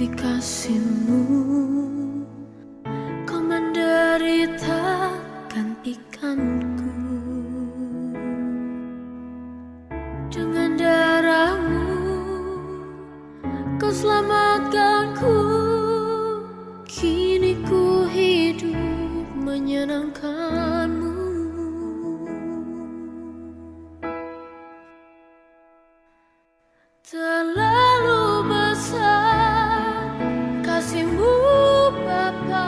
bukti kasih-Mu. Kau menderita gantikanku. Dengan darah-Mu Kau selamatkanku. Kini ku hidup menyenangkan-Mu. Terlalu besar kasih-Mu Bapa,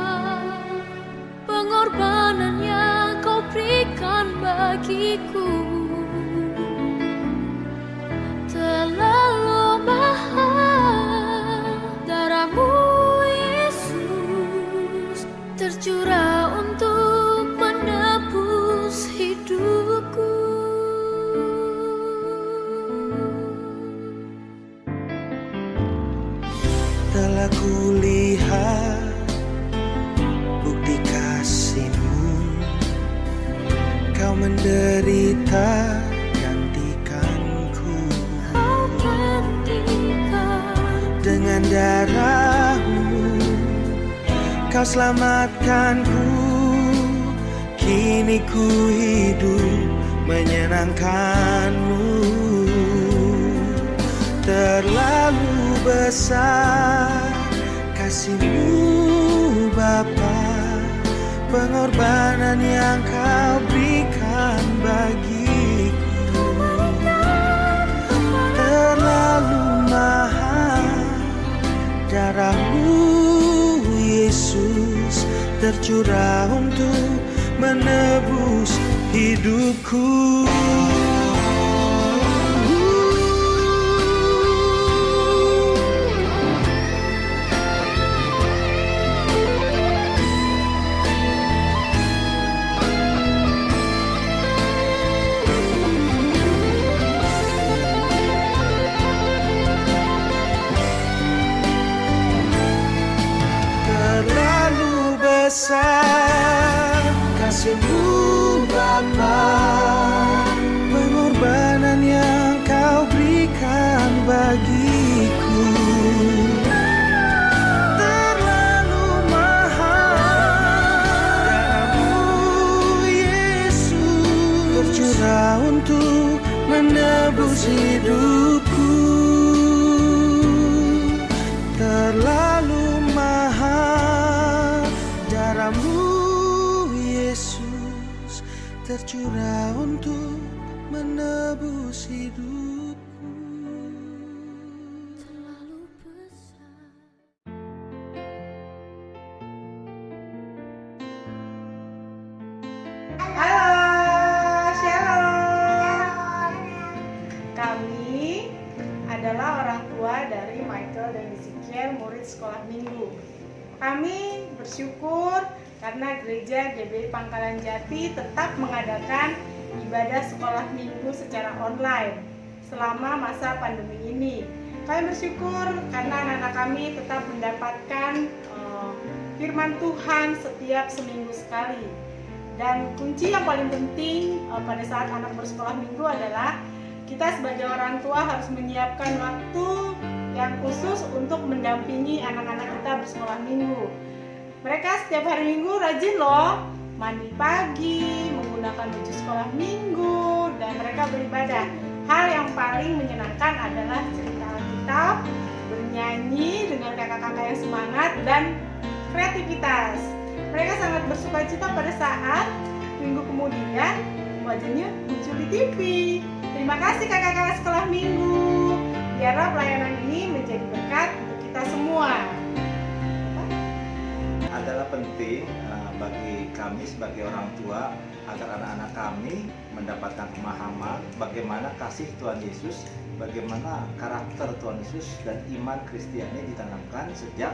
pengorbanan yang Kau berikan bagiku. Terlalu mahal darah-Mu Yesus, tercurah untuk menebus hidupku. Telah kulihat bukti kasih-Mu, Kau menderita gantikanku. Kau gantikan Dengan darah-Mu Kau selamatkanku. Kini ku hidup menyenangkan-Mu. Terlalu besar kasih-Mu Bapa, pengorbanan yang Kau berikan bagiku. Terlalu mahal darah-Mu Yesus, tercurah untuk menebus hidupku. Terlalu besar kasih-Mu Bapa, pengorbanan yang Kau berikan bagiku. Terlalu mahal darah-Mu Yesus, tercurah untuk menebus hidupku. Terlalu mahal darah-Mu Yesus, tercurah untuk menebus hidupku. terlalu besar. Halo, Shalom. Kami adalah orang tua dari Michael dan Ezekiel, murid sekolah minggu. Kami bersyukur karena gereja GBI Pangkalan Jati tetap mengadakan ibadah sekolah minggu secara online selama masa pandemi ini. Kami bersyukur karena anak-anak kami tetap mendapatkan firman Tuhan setiap seminggu sekali. Dan kunci yang paling penting pada saat anak bersekolah minggu adalah kita sebagai orang tua harus menyiapkan waktu yang khusus untuk mendampingi anak-anak kita bersekolah minggu. Mereka setiap hari minggu rajin loh, mandi pagi, menggunakan baju sekolah minggu, dan mereka beribadah. Hal yang paling menyenangkan adalah cerita Alkitab, bernyanyi dengan kakak-kakak yang semangat, dan kreativitas. Mereka sangat bersukacita pada saat minggu kemudian wajahnya muncul di TV. Terima kasih kakak-kakak sekolah minggu. Biarlah pelayanan ini menjadi berkat untuk kita semua. Adalah penting bagi kami sebagai orang tua agar anak-anak kami mendapatkan pemahaman bagaimana kasih Tuhan Yesus, bagaimana karakter Tuhan Yesus dan iman Kristiani ditanamkan sejak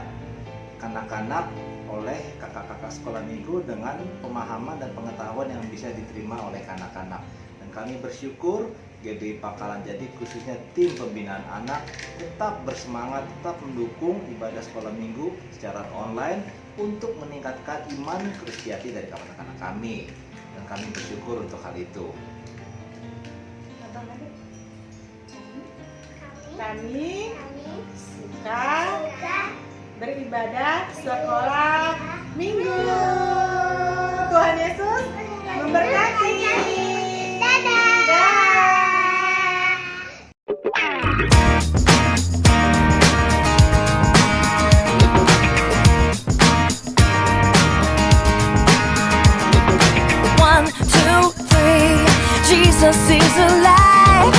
kanak-kanak oleh kakak-kakak sekolah minggu dengan pemahaman dan pengetahuan yang bisa diterima oleh kanak-kanak. Dan kami bersyukur GBI Pangkalan Jati, khususnya tim pembinaan anak, tetap bersemangat, tetap mendukung ibadah sekolah minggu secara online untuk meningkatkan iman Kristiani dari anak-anak kami. Dan kami bersyukur untuk hal itu. Kami suka beribadah sekolah minggu. Tuhan Yesus memberkati. Dadah. One, two, three, Jesus is alive.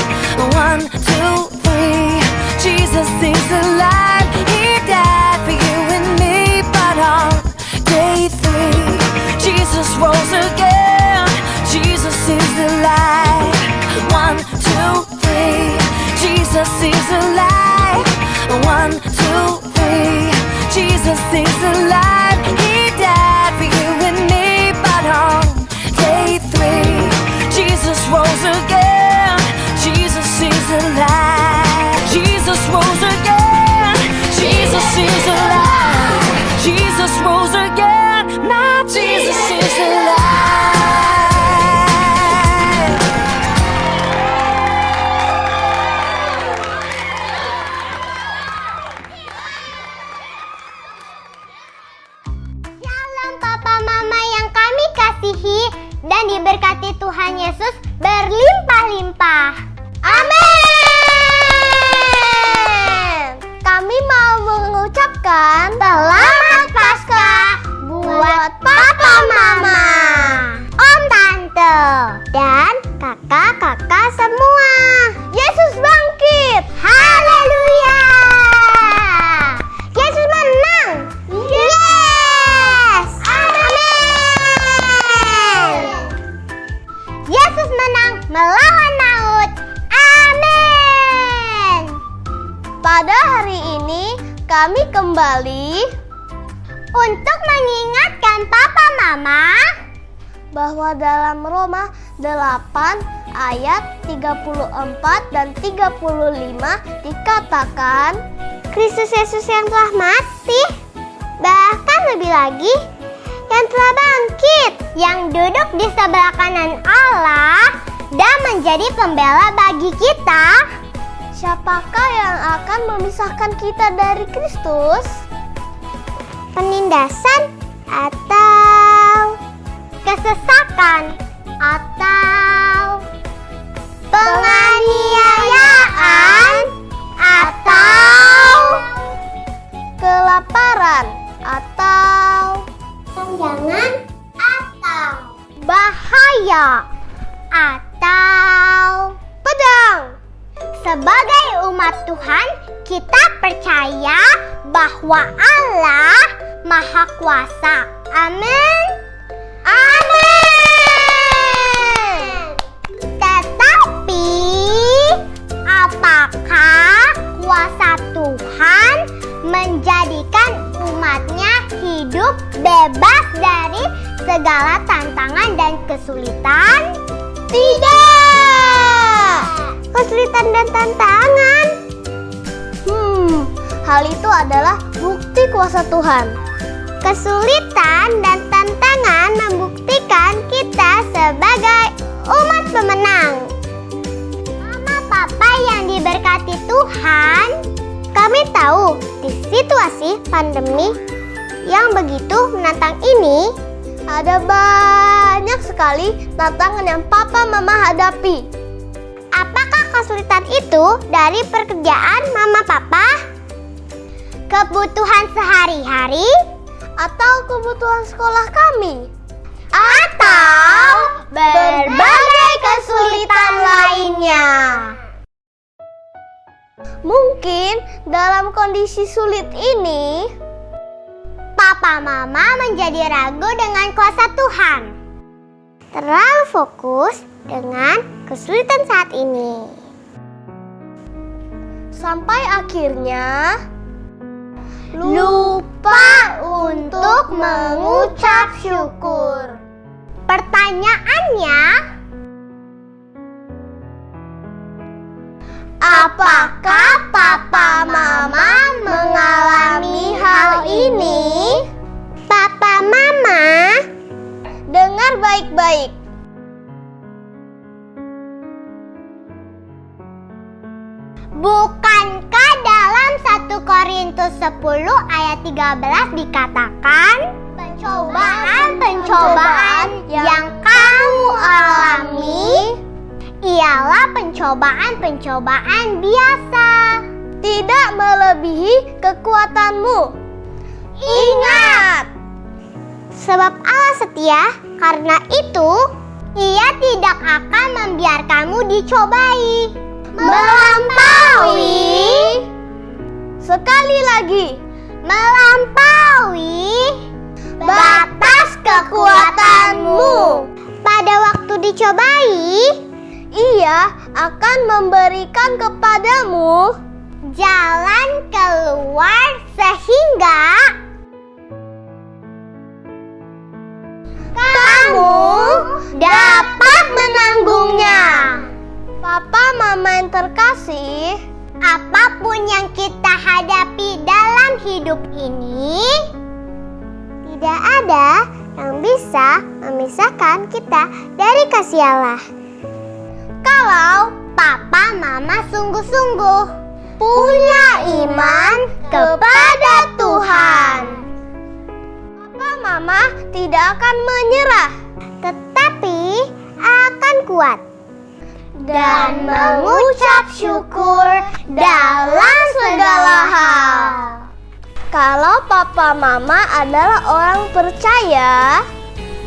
1, 2, 3, Jesus is alive. He died for you and me, but on day 3, Jesus rose again. Jesus is alive. 1, 2, 3, Jesus is alive. 1, 2, 3, Jesus is alive. He died for you and me, but on day 3, Jesus rose again. Jesus is alive. Jesus rose again. Jesus is alive. Jesus rose again. My Jesus is alive. Shalom Papa Mama yang kami kasihi dan diberkati Tuhan Yesus berlimpah-limpah. Amin. Kami mau mengucapkan selamat Paskah buat Papa Mama, Om Tante, dan kakak-kakak semua. Yesus bangkit. Haleluya. Yesus menang. Yes. Amin. Yesus menang melawan maut. Amin. Pada hari ini kami kembali untuk mengingatkan Papa Mama bahwa dalam Roma 8 ayat 34 dan 35 dikatakan Kristus Yesus yang telah mati, bahkan lebih lagi yang telah bangkit, yang duduk di sebelah kanan Allah dan menjadi pembela bagi kita. Siapakah yang akan memisahkan kita dari Kristus? Penindasan atau kesesakan atau penganiayaan atau kelaparan atau jangan atau bahaya atau pedang. Sebagai umat Tuhan, kita percaya bahwa Allah Maha Kuasa. Amin. Amin. Tetapi apakah kuasa Tuhan menjadikan umatnya hidup bebas dari segala tantangan dan kesulitan? Tidak. Kesulitan dan tantangan. Hal itu adalah bukti kuasa Tuhan. Kesulitan dan tantangan membuktikan kita sebagai umat pemenang. Mama Papa yang diberkati Tuhan, kami tahu di situasi pandemi yang begitu menantang ini, ada banyak sekali tantangan yang Papa Mama hadapi. Apakah kesulitan itu dari pekerjaan Mama Papa? Kebutuhan sehari-hari? Atau kebutuhan sekolah kami? Atau berbagai kesulitan lainnya? Mungkin dalam kondisi sulit ini, Papa Mama menjadi ragu dengan kuasa Tuhan. Terlalu fokus dengan kesulitan saat ini. Sampai akhirnya lupa untuk mengucap syukur. Pertanyaannya, apakah Papa Mama mengalami hal ini? Papa Mama, dengar baik-baik. Bukankah dalam 1 Korintus 10 ayat 13 dikatakan, pencobaan-pencobaan yang kamu alami ialah pencobaan-pencobaan biasa, tidak melebihi kekuatanmu. Ingat, sebab Allah setia, karena itu Ia tidak akan membiarkanmu dicobai melampaui. Sekali lagi, melampaui batas kekuatanmu. Pada waktu dicobai, Ia akan memberikan kepadamu jalan keluar sehingga kamu dapat menanggungnya. Papa, Mama yang terkasih, apapun yang kita hadapi dalam hidup ini, tidak ada yang bisa memisahkan kita dari kasih Allah. Kalau Papa, Mama sungguh-sungguh punya iman kepada Tuhan, Papa, Mama tidak akan menyerah, tetapi akan kuat dan mengucap syukur dalam segala hal. Kalau Papa Mama adalah orang percaya,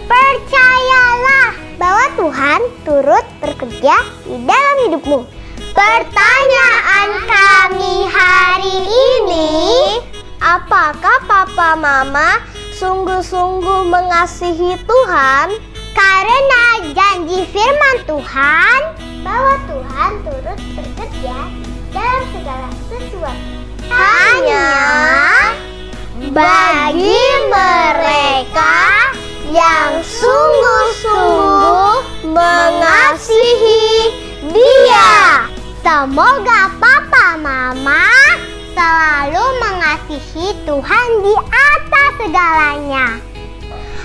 percayalah bahwa Tuhan turut bekerja di dalam hidupmu. Pertanyaan kami hari ini, apakah Papa Mama sungguh-sungguh mengasihi Tuhan? Karena janji firman Tuhan bahwa Tuhan turut bekerja dalam segala sesuatu. Hanya bagi mereka yang sungguh-sungguh mengasihi Dia. Semoga Papa Mama selalu mengasihi Tuhan di atas segalanya.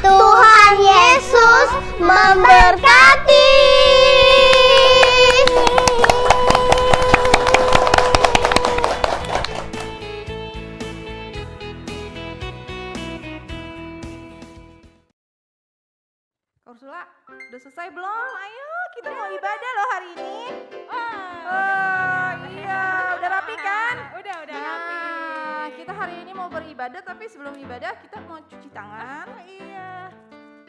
Tuhan Yesus memberkati. Kak Ursula, udah selesai belum? Ayo, kita mau ibadah loh hari ini. Iya, udah rapi kan? Udah Nah, rapi. kita hari ini mau beribadah, tapi sebelum ibadah kita mau cuci tangan. Iya.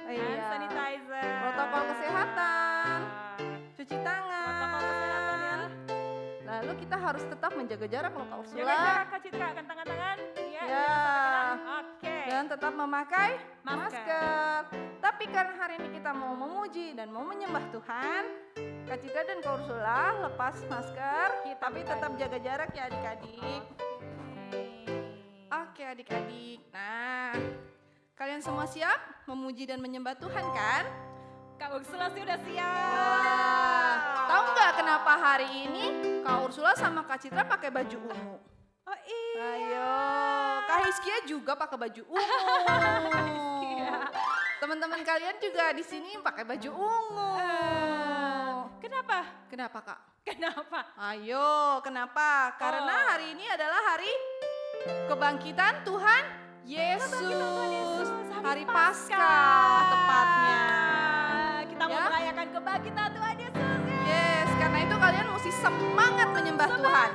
Iya. Hand sanitizer. Protokol kesehatan, cuci tangan. Protokol kesehatan ya. Lalu kita harus tetap menjaga jarak loh Kak Ursula. Jaga jarak, Kak Citra, kan tangan-tangan. Iya. Ya. Oke. Dan tetap memakai Masker. masker. Tapi karena hari ini kita mau memuji dan mau menyembah Tuhan, Kak Citra dan Kak Ursula lepas masker, tapi tetap jaga jarak ya adik-adik. Oke adik-adik. Nah, kalian semua siap memuji dan menyembah Tuhan kan? Kak Ursula sih udah siap. Wah, tahu nggak kenapa hari ini Kak Ursula sama Kak Citra pakai baju ungu? Oh iya. Ayo, Kak Hiskia juga pakai baju ungu. Teman-teman kalian juga di sini pakai baju ungu. Kenapa? Kenapa Kak? Kenapa? Ayo, kenapa? Karena hari ini adalah hari kebangkitan Tuhan Yesus. Hari Paskah tepatnya. Kita mau Ya. merayakan kebangkitan Tuhan Yesus. Yes, karena itu kalian mesti semangat menyembah Tuhan.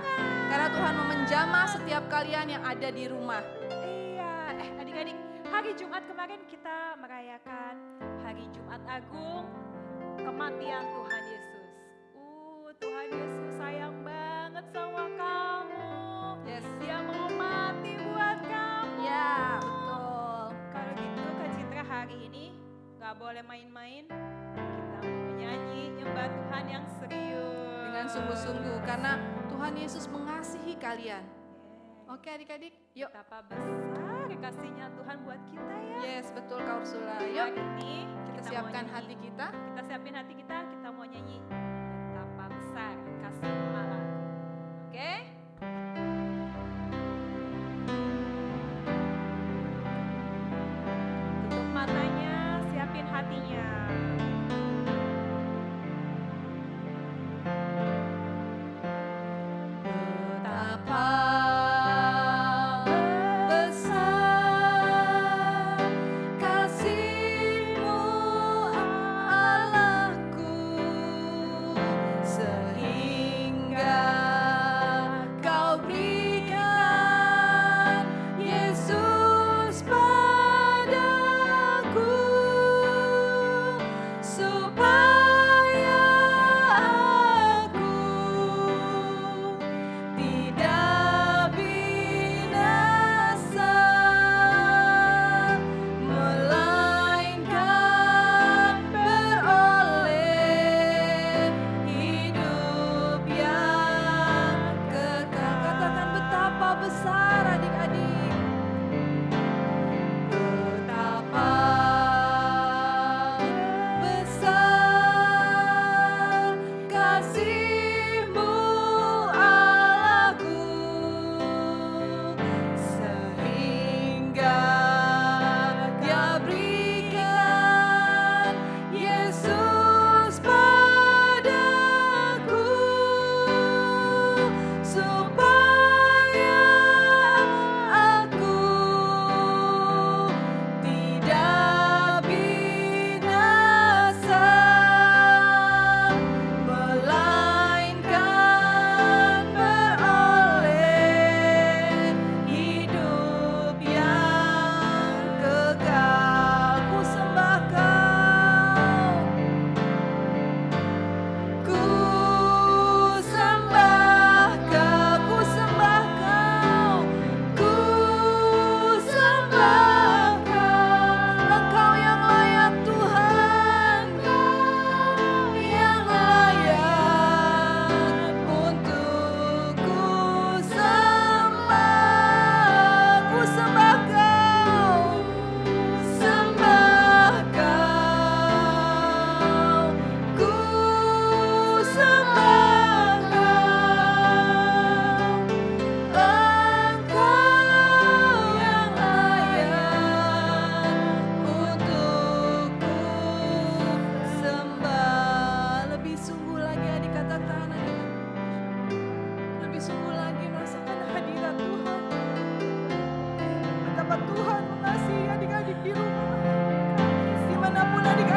Karena Tuhan memenjamah setiap kalian yang ada di rumah. Iya, adik-adik, hari Jumat kemarin kita merayakan hari Jumat Agung, kematian Tuhan Yesus. Tuhan Yesus sayang banget sama kamu. Yes. Dia mau mati buat kamu. Ya, betul. Kalau gitu Kak Citra hari ini gak boleh main-main. Kita mau menyanyi nyembah Tuhan yang serius. Dengan sungguh-sungguh karena Tuhan Yesus mengasihi kalian. Oke adik-adik, yuk. Betapa besar kasihnya Tuhan buat kita ya. Yes, betul Kak Ursula. Yuk, Hari ini kita mau siapkan nyanyi. hati kita. Kita siapin hati kita mau nyanyi betapa besar kasih Allah. Oke? Tutup matanya, siapin hatinya. Betapa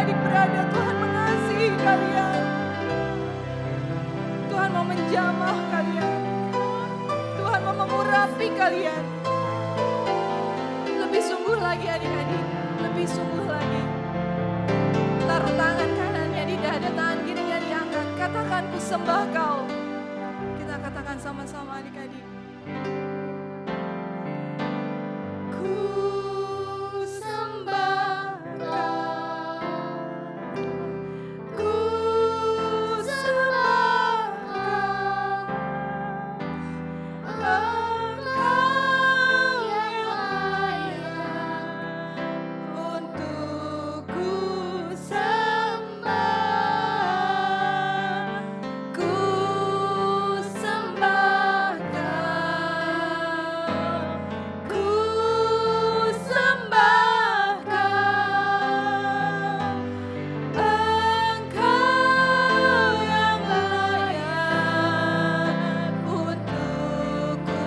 adik-adik berada, Tuhan mengasihi kalian. Tuhan mau menjamah kalian. Tuhan mau mengurapi kalian. Lebih sungguh lagi adik-adik, lebih sungguh lagi. Taruh tangan kanannya di dada, tangan kirinya diangkat. Katakan, ku sembah kau. Kita katakan sama-sama adik-adik. Ku sembah kau. Ku sembah kau. Engkau yang layak untuk ku sembah. Ku sembah kau. Ku sembah kau. Engkau yang layak untuk ku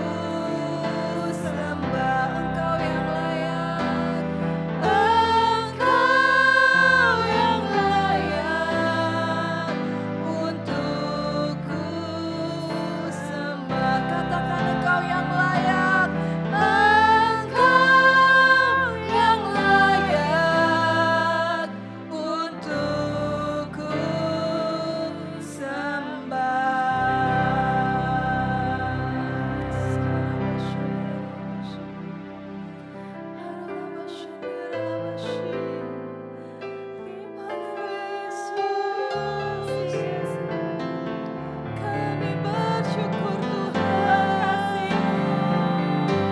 sembah. Engkau yang layak. Engkau yang layak untuk ku sembah. Katakan, engkau yang layak. Engkau yang layak untuk ku Kami bersyukur Tuhan,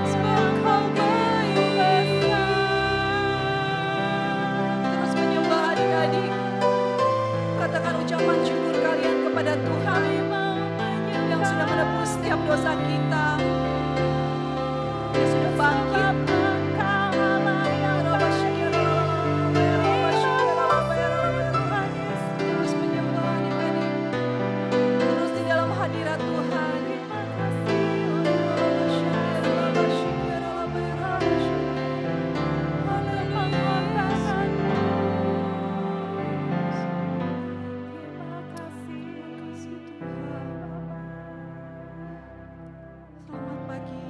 sebab Kau baik besar. Terus menyembah adik-adik. Katakan ucapan syukur kalian kepada Tuhan yang sudah menebus setiap dosa kita. Dia sudah bangkit. Terus menyembah adik-adik. Terus di dalam hadirat Tuhan. Selamat pagi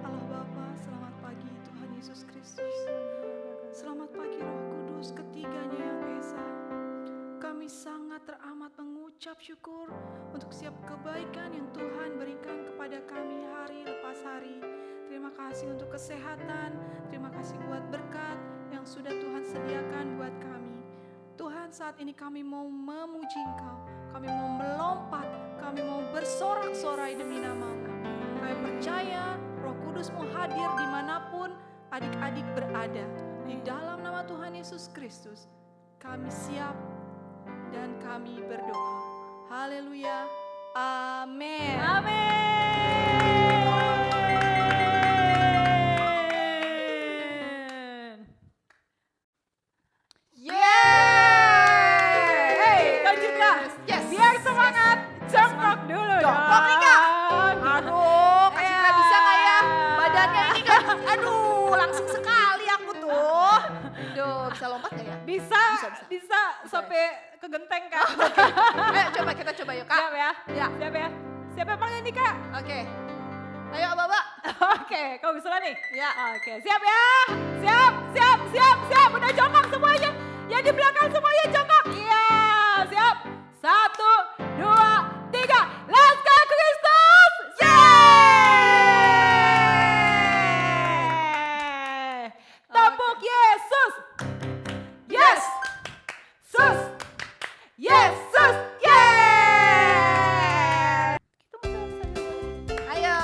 Allah Bapa, selamat pagi Tuhan Yesus Kristus. Selamat pagi Roh Kudus, ketiganya yang esa. Kami sangat teramat mengucap syukur untuk setiap kebaikan yang Tuhan berikan kepada kami hari lepas hari. Terima kasih untuk kesehatan, terima kasih buat berkat yang sudah Tuhan sediakan buat kami. Tuhan, saat ini kami mau memuji Engkau, kami mau melompat, kami mau bersorak-sorai demi nama-Mu. Kami percaya Roh Kudus mau hadir dimanapun adik-adik berada. Di dalam nama Tuhan Yesus Kristus, kami siap dan kami berdoa. Haleluya. Amin. Yes. Biar semangat, jongkok dulu. Jongkok nih Kak. Aduh, Kak Citra bisa nggak ya? Badannya ini kan, aduh, langsing sekali aku tuh. Duh, bisa lompat nggak ya? Bisa sampai ke genteng Kak. Ayo coba kita coba yuk Kak. Siap ya? Ya. Siap ya? Siapa yang panggil nih Kak? Oke. Ayo Ababa. Oke, kau bisa nih? Ya. Oke, siap ya? Siap. Udah jongkok semuanya. Yang di belakang semuanya jongkok. Iya, siap. 1, 2, 3. Let's go Kristus! Yeay! Tepuk Yesus! Yes! Sus! Yesus! Yeay! Ayo.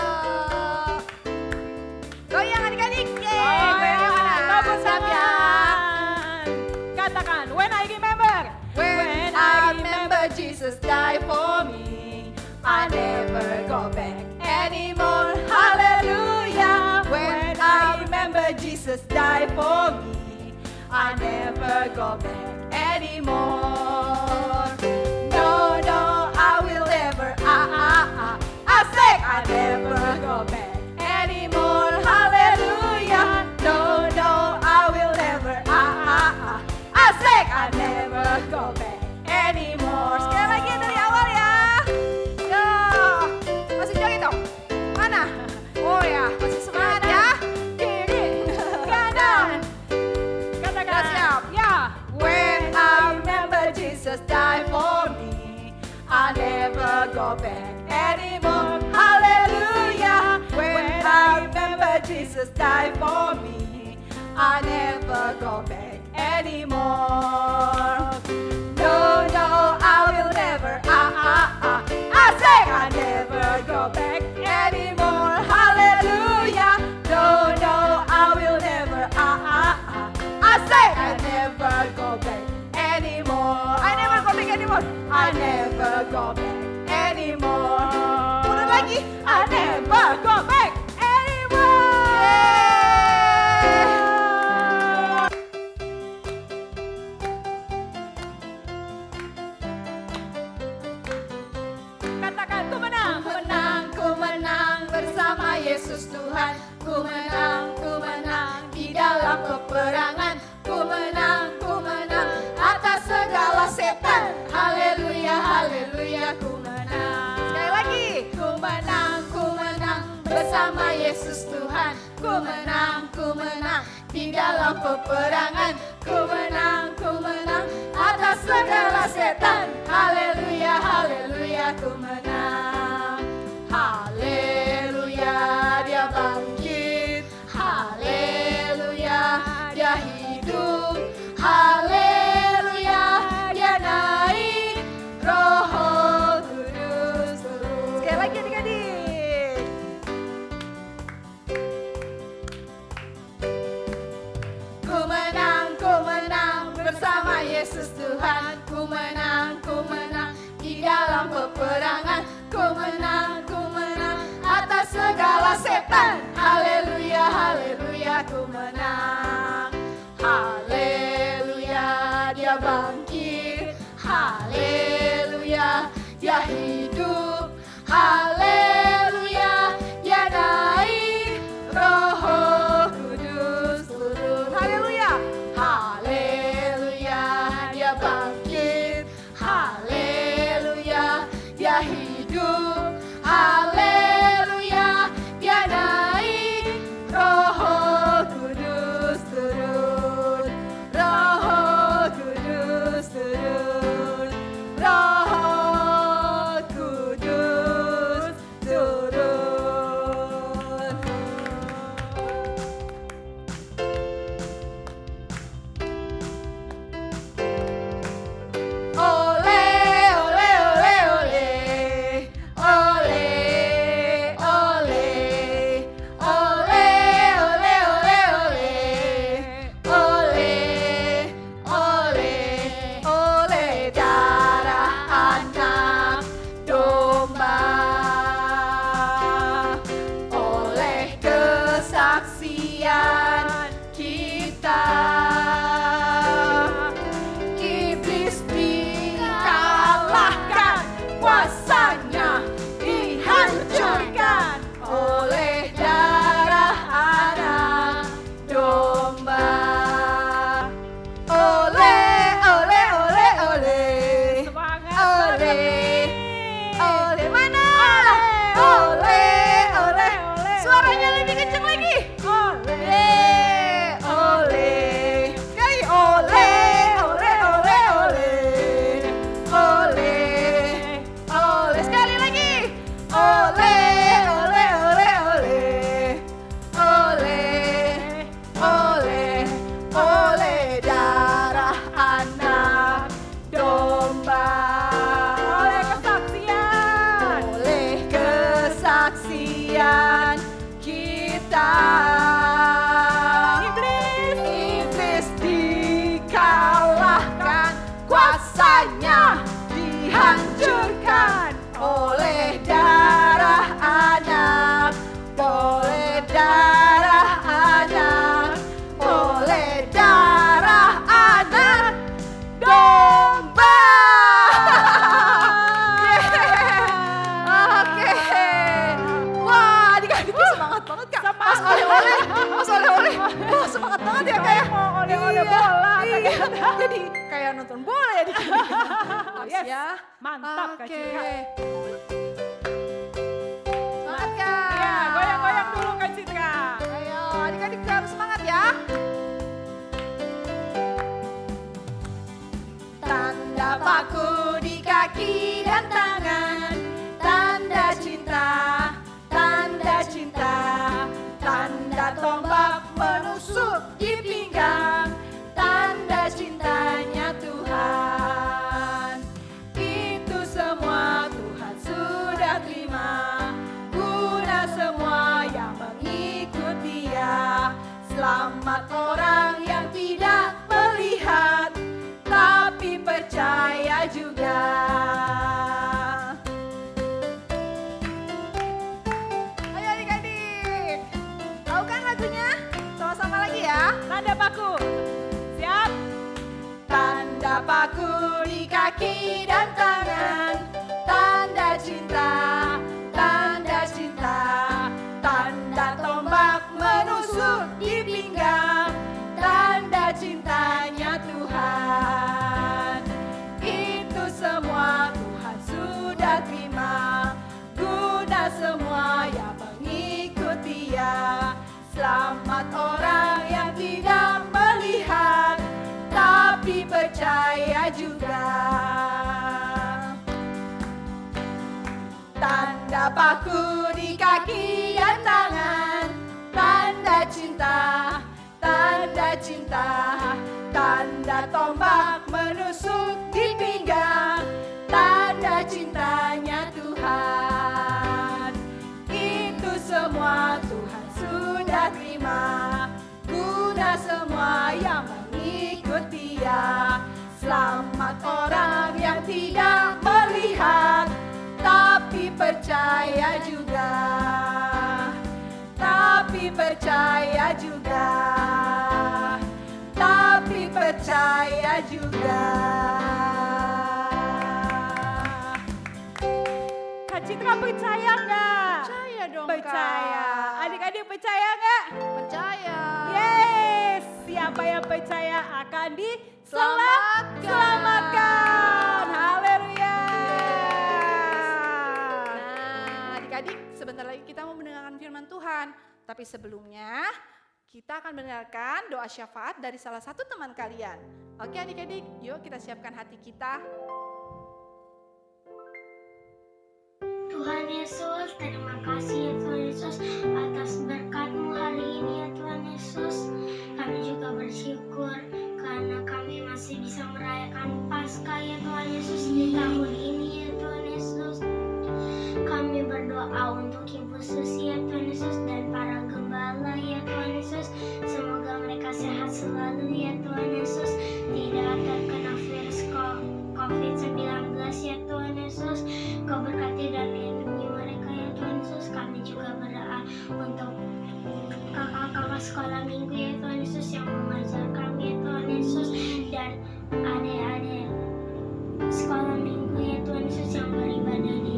Goyang adik-adik. Tepuk tangan. Katakan, when I remember. When I remember Jesus died for me, I never go back anymore. Hallelujah. When I remember Jesus died for me, I never go back anymore. No, I will never. I say I never go back anymore. Hallelujah. No, I will never. I say I never. go back anymore. Hallelujah. When I remember Jesus died for me, I never go back anymore. No, no, I will never. I say I never go back anymore. Hallelujah. No, no, I will never. I say I never go back anymore. I never go back anymore. I never go back anymore. Udah lagi. I never go back anymore. Katakan ku menang, ku menang, ku menang bersama Yesus Tuhan. Ku menang di dalam peperangan. Ku menang atas segala setan. Haleluya, haleluya, ku menang. Sekali lagi, ku menang bersama Yesus Tuhan. Ku menang di dalam peperangan. Ku menang atas segala setan. Haleluya, haleluya, ku menang. Haleluya, dia bangkit. Haleluya, dia hidup. Haleluya, dia naik. Roh Kudus turun. Sekali lagi adik-adik. Ku menang bersama Yesus Tuhan. Ku menang di dalam peperangan. Ku menang atas segala setan. Haleluya, haleluya, ku menang. Haleluya, dia bangkit. Haleluya, dia hidup. Haleluya, dia naik. Roh Kudus turun. Haleluya, haleluya, dia bangkit. Haleluya, dia hidup. Haleluya, dia naik. Roh Kudus turun. Roh Kudus turun. Roh Kudus turun. Ole, ole, ole, ole. Ole, ole. Ole, ole, ole, ole. Ole, ole. Ole darah anak domba. Oleh kesaksian kita, iblis dikalahkan, kuasanya dihancurkan oleh darah anak domba. Ole, ole, ole, ole. Ole, ole mana? Ole, ole. Suaranya lebih kencang lagi. Ole, ole. Sekali ole, ole, ole, ole. Ole, ole. Sekali lagi. Ole, ole, ole, ole. Ole, ole, ole darah anak domba. Oleh kesaksian. Oleh kesaksian kita. Iblis dikalahkan, kuasanya dihancurkan oleh darah anak. Oleh darah anak. Oleh darah anak domba. Oke. Wah, adik-adiknya semangat banget Kak. Mas oleh-oleh. Wah, semangat banget ya Kak ya. Oleh-oleh bola. Jadi kayak nonton bola ya adik-adik. Yes. Ya. Mantap Kak Oke. Citra. Semangat Kak. Iya, goyang-goyang dulu Kak Citra. Ayo adik-adik harus semangat ya. Tanda paku di kaki dan tangan, Tanda paku di kaki dan tangan, tanda cinta, tanda cinta. Tanda tombak menusuk di pinggang, tanda cintanya Tuhan. Itu semua Tuhan sudah terima, guna semua yang mengikuti Dia. Selamat orang yang tidak melihat, tapi percaya juga. Tanda paku di kaki dan tangan, tanda cinta, tanda cinta. Tanda tombak menusuk di pinggang, tanda cintanya Tuhan. Itu semua Tuhan sudah terima, guna semua yang mengikuti Dia. Selamat orang yang tidak melihat, tapi percaya juga, tapi percaya juga, tapi percaya juga. Kak Citra percaya nggak? Percaya dong, Percaya. Kak. Adik-adik percaya nggak? Percaya. Yes, siapa yang percaya akan diselamatkan. Haleluya. Nah, adik-adik, sebentar lagi kita mau mendengarkan firman Tuhan. Tapi sebelumnya, kita akan mendengarkan doa syafaat dari salah satu teman kalian. Oke adik-adik, yuk kita siapkan hati kita. Tuhan Yesus, terima kasih ya Tuhan Yesus atas berkat-Mu hari ini ya Tuhan Yesus. Kami juga bersyukur karena kami masih bisa merayakan Paskah ya Tuhan Yesus di tahun ini ya Tuhan Yesus. Kami berdoa untuk Ibu Susi ya Tuhan Yesus dan para gembala ya Tuhan Yesus. Semoga mereka sehat selalu ya Tuhan Yesus, tidak terkena virus COVID-19 ya Tuhan Yesus. Kau berkati dan lindungi mereka ya Tuhan Yesus. Kami juga berdoa untuk kakak-kakak sekolah minggu ya Tuhan Yesus yang mengajar kami ya Tuhan Yesus, dan adik-adik sekolah minggu ya Tuhan Yesus yang beribadah di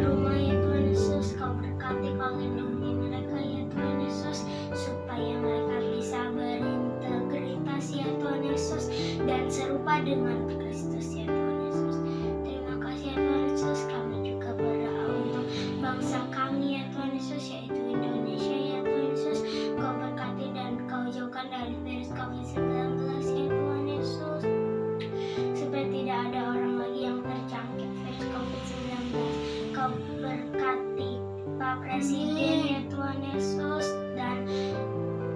rumah ya Tuhan Yesus. Kau berkati, kau lindungi mereka ya Tuhan Yesus, supaya mereka bisa berintegritas ya Tuhan Yesus dan serupa dengan Kristus ya Tuhan Yesus. Terima kasih ya Tuhan Yesus. Kami juga berdoa untuk bangsa kami ya Tuhan Yesus, yaitu Indonesia ya Tuhan Yesus. Kau berkati dan kau jauhkan dari virus COVID-19 ya Tuhan Yesus, supaya tidak ada orang lagi yang terjangkit virus COVID-19. Kau berkati Pak Presiden ya Tuhan Yesus dan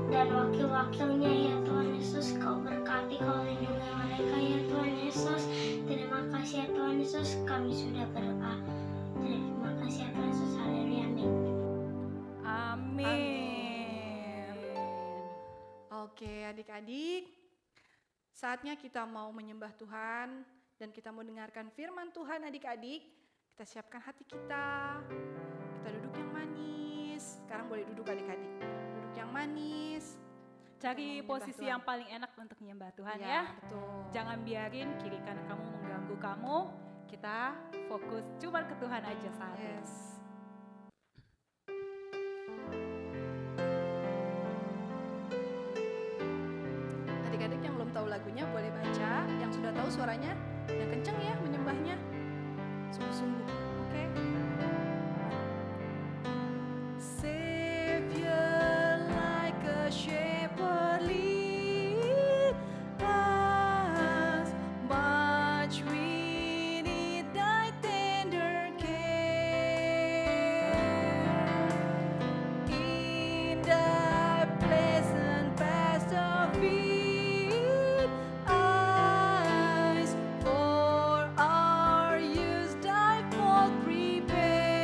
wakil-wakilnya ya Tuhan Yesus. Kau berkati, kau lindungi mereka ya Tuhan Yesus. Terima kasih ya Tuhan Yesus. Kami sudah berdoa. Terima kasih ya Tuhan Yesus. Haleluya. Amin. Amin. Oke adik-adik, saatnya kita mau menyembah Tuhan dan kita mau dengarkan firman Tuhan adik-adik. Kita siapkan hati kita, kita duduk yang manis. Sekarang boleh duduk adik-adik, duduk yang manis. Cari Menyembah posisi Tuhan. yang paling enak untuk menyembah Tuhan Ya, ya. betul. Jangan biarin kiri kanan kamu mengganggu kamu. Kita fokus cuma ke Tuhan aja saat ini. Yes. Adik-adik yang belum tahu lagunya boleh baca, yang sudah tahu suaranya yang kenceng ya menyembahnya. Sungguh-sungguh, oke? Savior, like a shepherd, lead us, much we need thy tender care. In thy pleasant pasture feed us, for our use thy fold prepare.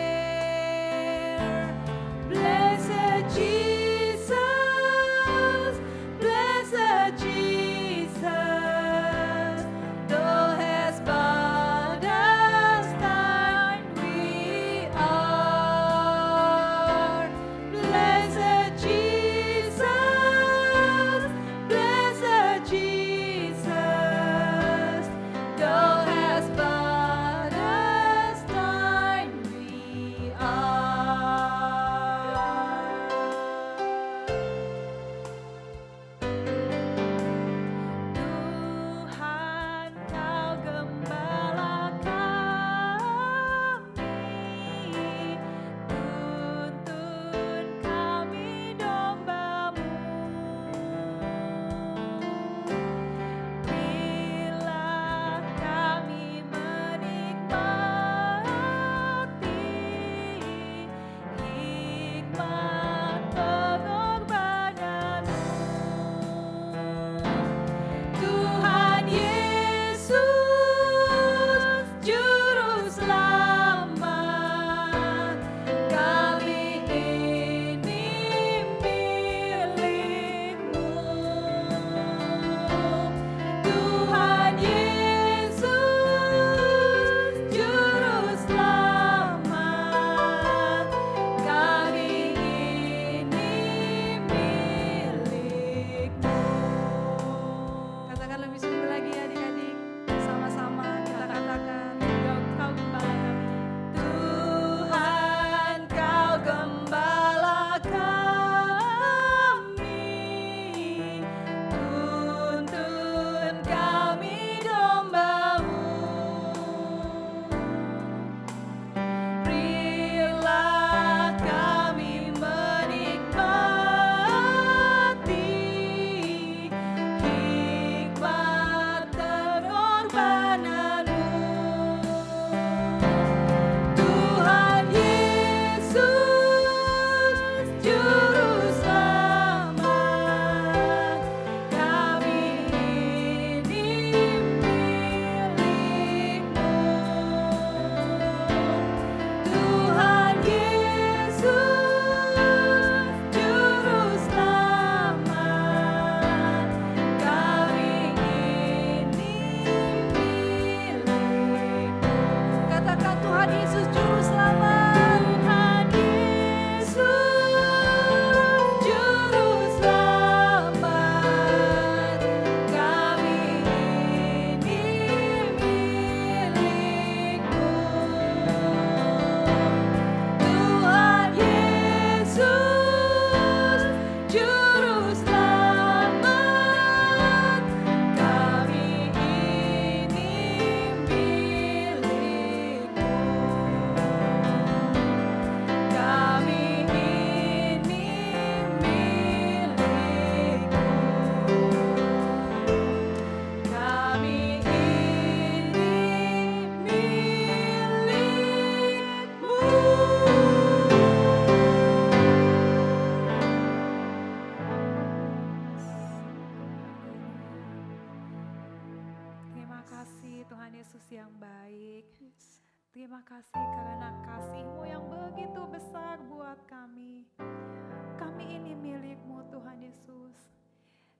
Yesus yang baik. Terima kasih karena kasih-Mu yang begitu besar buat kami. Kami ini milik-Mu Tuhan Yesus.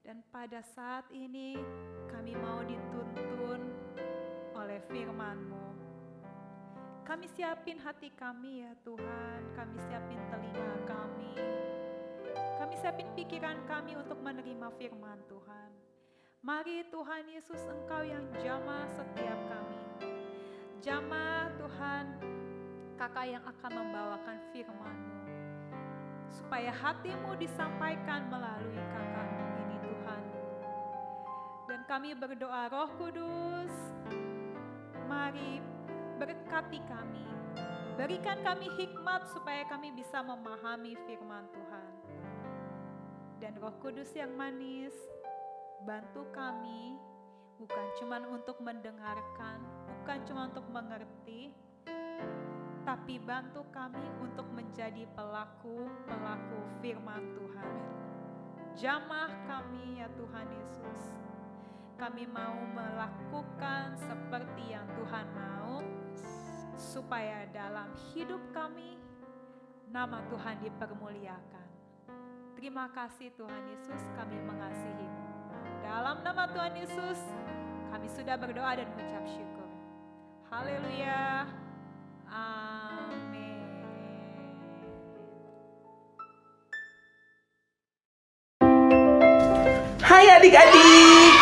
Dan pada saat ini kami mau dituntun oleh firman-Mu. Kami siapin hati kami ya Tuhan. Kami siapin telinga kami. Kami siapin pikiran kami untuk menerima firman Tuhan. Mari Tuhan Yesus, Engkau yang jamah setiap kami. Jamah Tuhan, Kakak yang akan membawakan firman-Mu. Supaya hati-Mu disampaikan melalui Kakak-Mu ini Tuhan. Dan kami berdoa Roh Kudus, mari berkati kami. Berikan kami hikmat supaya kami bisa memahami firman Tuhan. Dan Roh Kudus yang manis, bantu kami bukan cuma untuk mendengarkan, bukan cuma untuk mengerti, tapi bantu kami untuk menjadi pelaku-pelaku firman Tuhan. Jamah kami ya Tuhan Yesus. Kami mau melakukan seperti yang Tuhan mau, supaya dalam hidup kami nama Tuhan dipermuliakan. Terima kasih Tuhan Yesus, kami mengasihi-Mu. Dalam nama Tuhan Yesus, kami sudah berdoa dan mengucap syukur. Haleluya. Amin. Hai adik-adik.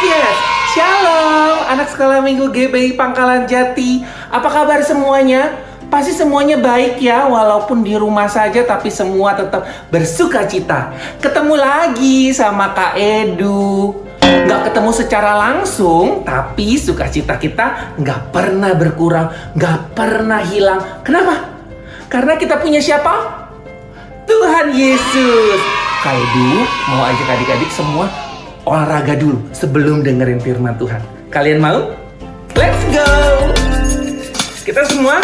Yes. Shalom, anak sekolah minggu GBI Pangkalan Jati. Apa kabar semuanya? Pasti semuanya baik ya, walaupun di rumah saja tapi semua tetap bersuka cita. Ketemu lagi sama Kak Edu. Nggak ketemu secara langsung, tapi sukacita kita nggak pernah berkurang, nggak pernah hilang. Kenapa? Karena kita punya siapa? Tuhan Yesus. Kak Edu mau ajak adik-adik semua olahraga dulu sebelum dengerin firman Tuhan. Kalian mau? Let's go! Kita semua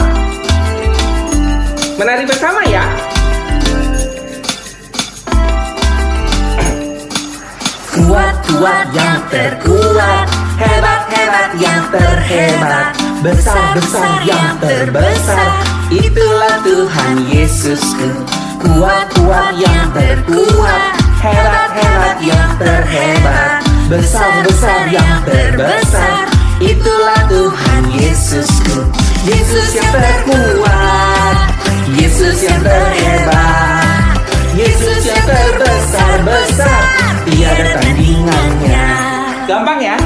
menari bersama ya. Kuat-kuat yang terkuat, hebat-hebat yang terhebat, besar-besar yang terbesar, itulah Tuhan Yesusku. Kuat-kuat yang terkuat, hebat-hebat yang terhebat, besar-besar yang terbesar, itulah Tuhan Yesusku. Yesus yang terkuat, Yesus yang terhebat, Yesus yang terbesar-besar, tiada tandingannya. Gampang ya?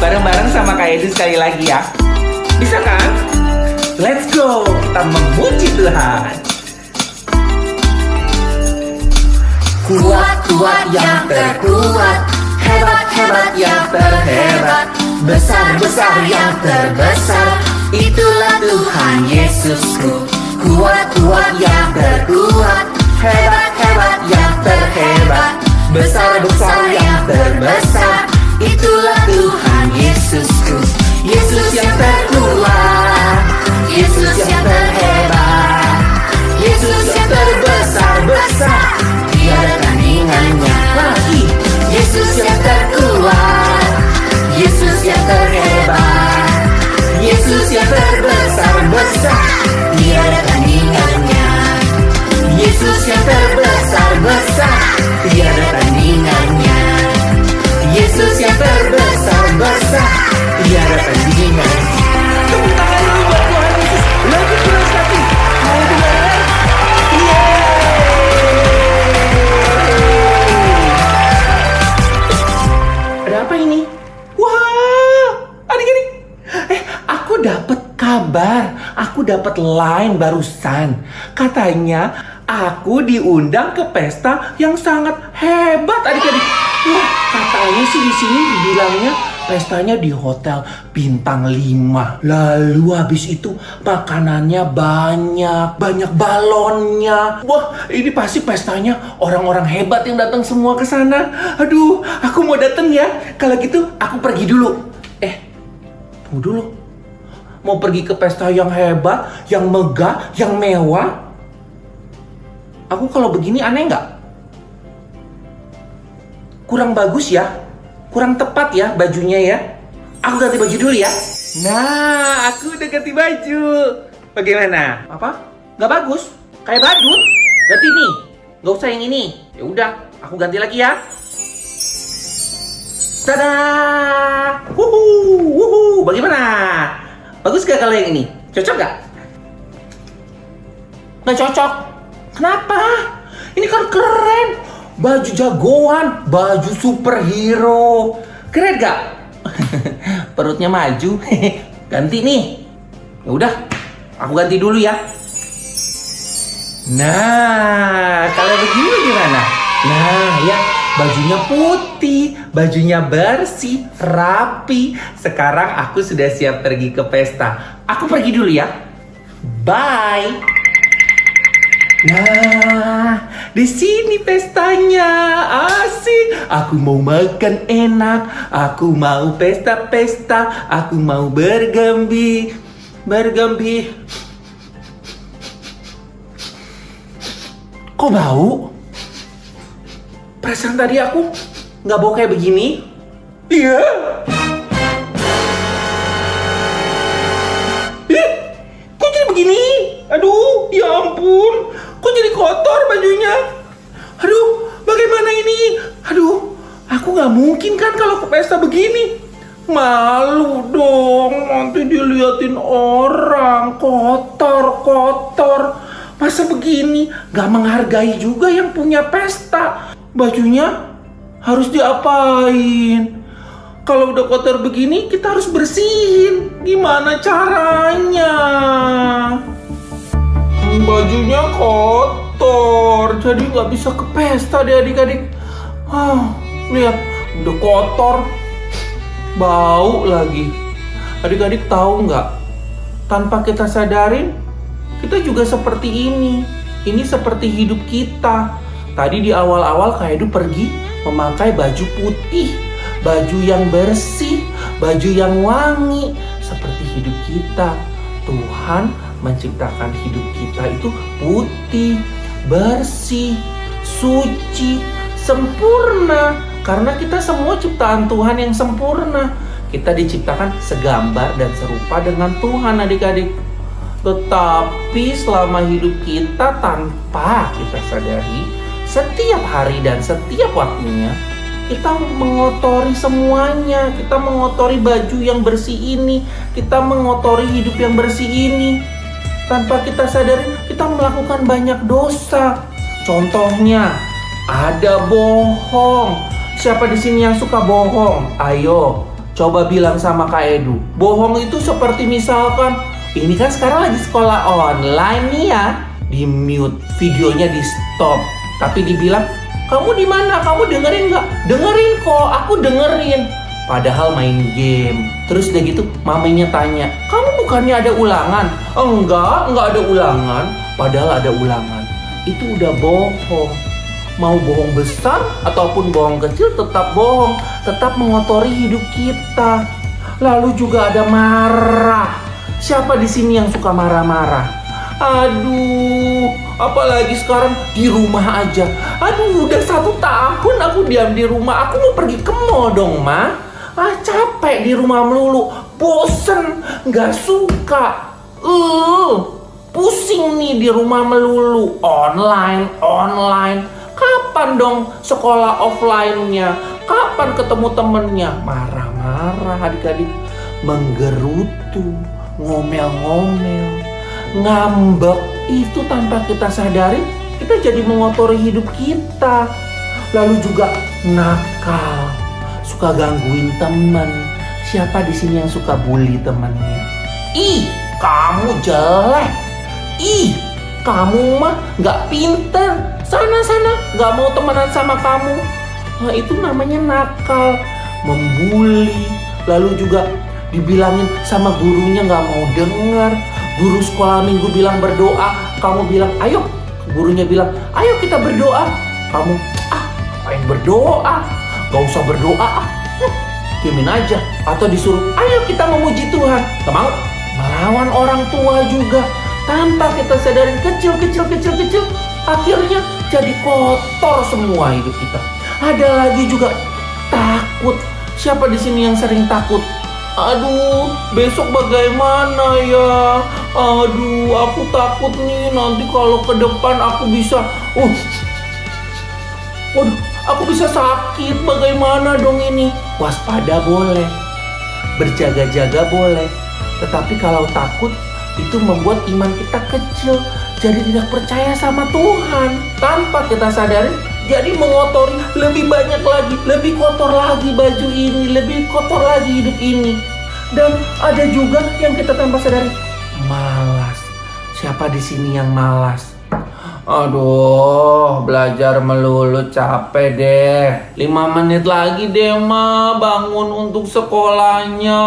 Bareng-bareng sama Kak Edu sekali lagi ya. Bisa kan? Let's go, kita memuji Tuhan. Kuat-kuat yang terkuat, hebat-hebat yang terhebat, besar-besar yang terbesar, itulah Tuhan Yesusku. Kuat-kuat yang terkuat, hebat-hebat yang terhebat, besar-besar yang terbesar, itulah Tuhan Yesusku. Yesus yang terkuat, Yesus yang terhebat, Yesus yang terbesar-besar, tiada tandingannya lagi. Yesus yang terkuat, Yesus yang terhebat, Yesus yang terbesar-besar, tiada tandingannya. Yesus yang terbesar-besar, tiada tandingannya. Yesus yang terbesar-besar, tiada tandingannya. Tepuk tangan dulu buat Tuhan Yesus. Lebih keras lagi. Mau dengar? Ada apa ini? Wah, adik-adik. Aku dapat kabar. Aku dapat line barusan. Katanya aku diundang ke pesta yang sangat hebat, adik-adik. Wah, katanya sih di sini dibilangnya pestanya di hotel bintang 5. Lalu habis itu makanannya banyak balonnya. Wah, ini pasti pestanya orang-orang hebat yang datang semua ke sana. Aduh, aku mau datang ya. Kalau gitu aku pergi dulu. Tunggu dulu. Mau pergi ke pesta yang hebat, yang megah, yang mewah. Aku kalau begini aneh nggak? Kurang bagus ya? Kurang tepat ya bajunya ya? Aku ganti baju dulu ya. Nah, aku udah ganti baju. Bagaimana? Apa? Gak bagus? Kayak badut? Ganti nih. Gak usah yang ini. Ya udah, aku ganti lagi ya. Tada! Wuhu! Bagaimana? Bagus gak kalau yang ini? Cocok gak? Gak cocok. Kenapa? Ini kan keren. Baju jagoan, baju superhero. Keren gak? Perutnya maju. Ganti nih. Ya udah, aku ganti dulu ya. Nah, kalau begini gimana? Nah, ya, bajunya putih, bajunya bersih, rapi. Sekarang aku sudah siap pergi ke pesta. Aku pergi dulu ya. Bye. Nah, di sini pestanya. Asik. Aku mau makan enak. Aku mau pesta-pesta. Aku mau bergembi. Kok bau? Perasaan tadi aku nggak bau kayak begini. Iya. Kok jadi begini? Aduh, ya ampun. Kok jadi kotor bajunya? Aduh, bagaimana ini? Aduh, aku nggak mungkin kan kalau ke pesta begini. Malu dong, nanti diliatin orang. Kotor. Masa begini? Gak menghargai juga yang punya pesta. Bajunya harus diapain? Kalau udah kotor begini, kita harus bersihin. Gimana caranya? Bajunya kotor, jadi gak bisa ke pesta deh adik-adik. Lihat, udah kotor. Bau lagi. Adik-adik tahu nggak? Tanpa kita sadarin, kita juga seperti ini. Ini seperti hidup kita. Tadi di awal-awal Kak Edu pergi memakai baju putih, baju yang bersih, baju yang wangi. Seperti hidup kita. Tuhan menciptakan hidup kita itu putih, bersih, suci, sempurna. Karena kita semua ciptaan Tuhan yang sempurna. Kita diciptakan segambar dan serupa dengan Tuhan adik-adik. Tetapi selama hidup kita tanpa kita sadari, setiap hari dan setiap waktunya kita mengotori semuanya. Kita mengotori baju yang bersih ini, kita mengotori hidup yang bersih ini. Tanpa kita sadari, kita melakukan banyak dosa. Contohnya, ada bohong. Siapa di sini yang suka bohong? Ayo, coba bilang sama Kak Edu. Bohong itu seperti misalkan, ini kan sekarang lagi sekolah online nih ya, di mute, videonya di stop, tapi dibilang, kamu di mana? Kamu dengerin nggak? Dengerin kok, aku dengerin. Padahal main game. Terus udah gitu, mamanya tanya, kamu bukannya ada ulangan? Enggak ada ulangan. Padahal ada ulangan. Itu udah bohong. Mau bohong besar ataupun bohong kecil tetap bohong, tetap mengotori hidup kita. Lalu juga ada marah. Siapa di sini yang suka marah-marah? Aduh, apalagi sekarang di rumah aja. Aduh, udah 1 tahun aku diam di rumah. Aku mau pergi ke mall dong, Ma. Capek di rumah melulu. Bosen, nggak suka. Pusing nih di rumah melulu. Online. Kapan dong sekolah offline-nya? Kapan ketemu temennya? Marah-marah adik-adik. Menggerutu, ngomel-ngomel, ngambek. Itu tanpa kita sadari, kita jadi mengotori hidup kita. Lalu juga nakal, suka gangguin teman. Siapa di sini yang suka bully temannya? Ih, kamu jelek. Ih, kamu mah nggak pinter. Sana, nggak mau temenan sama kamu. Nah, itu namanya nakal, membuli. Lalu juga dibilangin sama gurunya nggak mau dengar. Guru sekolah minggu bilang berdoa, kamu bilang ayo. Gurunya bilang ayo kita berdoa. Kamu ngapain berdoa? Gak usah berdoa. Diemin aja. Atau disuruh ayo kita memuji Tuhan. Gak mau. Melawan orang tua juga. Tanpa kita sadarin kecil. Akhirnya jadi kotor semua hidup kita. Ada lagi juga takut. Siapa di sini yang sering takut? Aduh, besok bagaimana ya? Aduh, aku takut nih nanti kalau ke depan aku bisa waduh, aku bisa sakit. Bagaimana dong ini? Waspada boleh, berjaga-jaga boleh. Tetapi kalau takut itu membuat iman kita kecil, jadi tidak percaya sama Tuhan. Tanpa kita sadari, jadi mengotori lebih banyak lagi, lebih kotor lagi baju ini, lebih kotor lagi hidup ini. Dan ada juga yang kita tanpa sadari, malas. Siapa di sini yang malas? Aduh, belajar melulu capek deh. 5 menit lagi deh Ma, bangun untuk sekolahnya.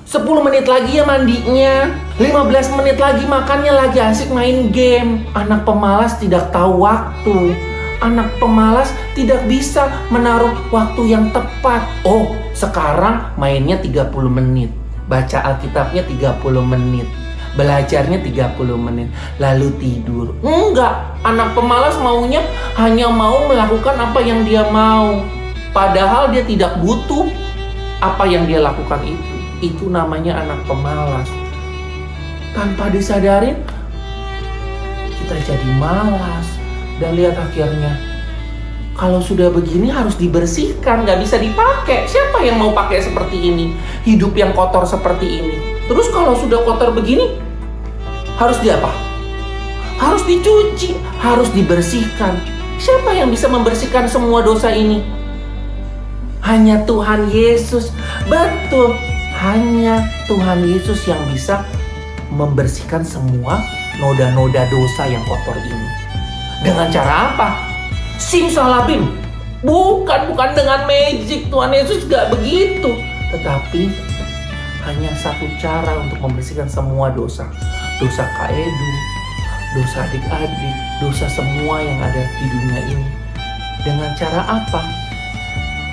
10 menit lagi ya mandinya. 15 menit lagi makannya, lagi asik main game. Anak pemalas tidak tahu waktu. Anak pemalas tidak bisa menaruh waktu yang tepat. Oh, sekarang mainnya 30 menit. Baca Alkitabnya 30 menit. Belajarnya 30 menit. Lalu tidur. Enggak, anak pemalas maunya hanya mau melakukan apa yang dia mau. Padahal dia tidak butuh apa yang dia lakukan itu. Itu namanya anak pemalas. Tanpa disadarin, kita jadi malas. Dan lihat akhirnya, kalau sudah begini harus dibersihkan, gak bisa dipakai. Siapa yang mau pakai seperti ini? Hidup yang kotor seperti ini. Terus kalau sudah kotor begini, harus diapa? Harus dicuci, harus dibersihkan. Siapa yang bisa membersihkan semua dosa ini? Hanya Tuhan Yesus. Betul, hanya Tuhan Yesus yang bisa membersihkan semua noda-noda dosa yang kotor ini. Dengan cara apa? Simsalabim. Bukan dengan magic. Tuhan Yesus gak begitu. Tetapi hanya satu cara untuk membersihkan semua dosa. Dosa Kak Edu, dosa adik-adik, dosa semua yang ada di dunia ini. Dengan cara apa?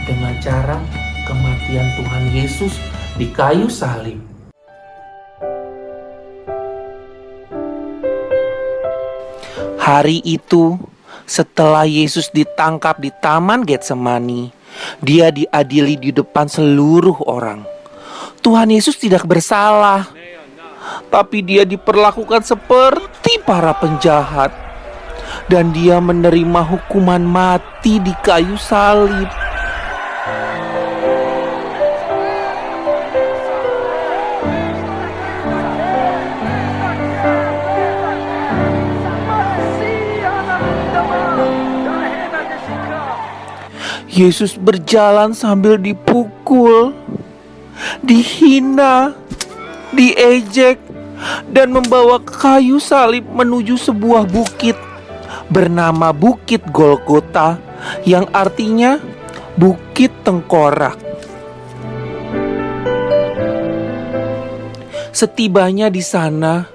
Dengan cara kematian Tuhan Yesus di kayu salib. Hari itu, setelah Yesus ditangkap di Taman Getsemani, dia diadili di depan seluruh orang. Tuhan Yesus tidak bersalah, tapi dia diperlakukan seperti para penjahat. Dan dia menerima hukuman mati di kayu salib. Yesus berjalan sambil dipukul, dihina, diejek, dan membawa kayu salib menuju sebuah bukit bernama Bukit Golgota, yang artinya Bukit Tengkorak. Setibanya di sana,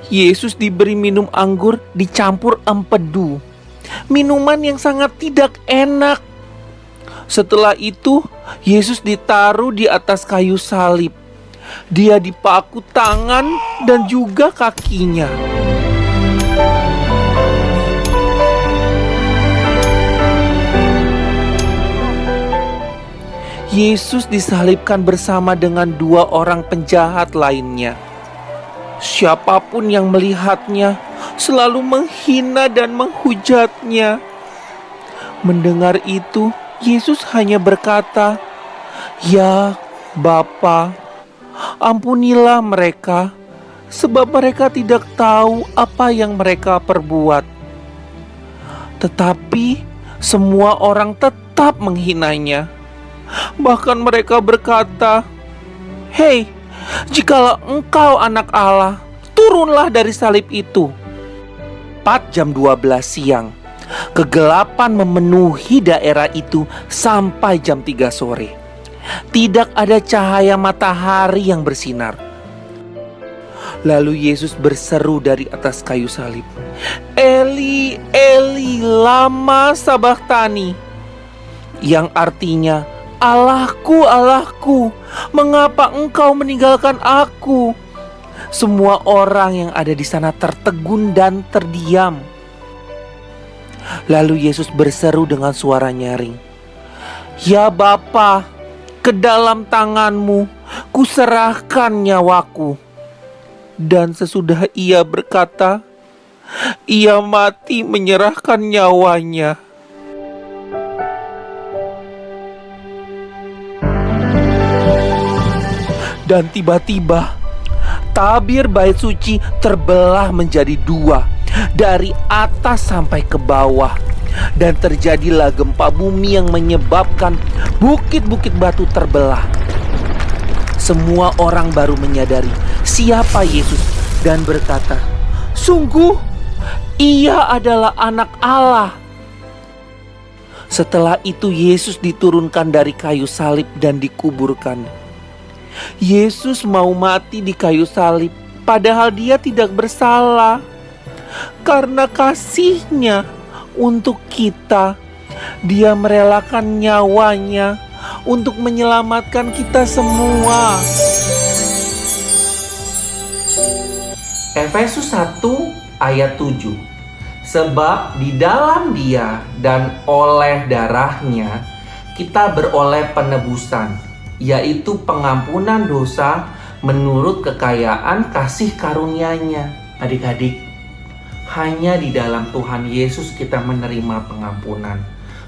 Yesus diberi minum anggur dicampur empedu, minuman yang sangat tidak enak. Setelah itu, Yesus ditaruh di atas kayu salib. Dia dipaku tangan dan juga kakinya. Yesus disalibkan bersama dengan 2 orang penjahat lainnya. Siapapun yang melihatnya selalu menghina dan menghujatnya. Mendengar itu, Yesus hanya berkata, "Ya Bapa, ampunilah mereka, sebab mereka tidak tahu apa yang mereka perbuat." Tetapi semua orang tetap menghinanya. Bahkan mereka berkata, "Hei, jikalau engkau anak Allah, turunlah dari salib itu." 4 jam 12 siang. Kegelapan memenuhi daerah itu sampai jam 3 sore. Tidak ada cahaya matahari yang bersinar. Lalu Yesus berseru dari atas kayu salib, "Eli, Eli, lama sabachthani," yang artinya, "Allahku, Allahku, mengapa engkau meninggalkan aku?" Semua orang yang ada di sana tertegun dan terdiam. Lalu Yesus berseru dengan suara nyaring, "Ya Bapa, ke dalam tangan-Mu kuserahkan nyawaku." Dan sesudah ia berkata, ia mati menyerahkan nyawanya. Dan tiba-tiba tabir bait suci terbelah menjadi dua, dari atas sampai ke bawah. Dan terjadilah gempa bumi yang menyebabkan bukit-bukit batu terbelah. Semua orang baru menyadari siapa Yesus dan berkata, "Sungguh, ia adalah Anak Allah." Setelah itu Yesus diturunkan dari kayu salib dan dikuburkan. Yesus mau mati di kayu salib, padahal dia tidak bersalah. Karena kasih-Nya untuk kita, dia merelakan nyawanya untuk menyelamatkan kita semua. Efesus 1 ayat 7. Sebab di dalam Dia dan oleh darahnya kita beroleh penebusan, yaitu pengampunan dosa menurut kekayaan kasih karunia-Nya. Adik-adik, hanya di dalam Tuhan Yesus kita menerima pengampunan.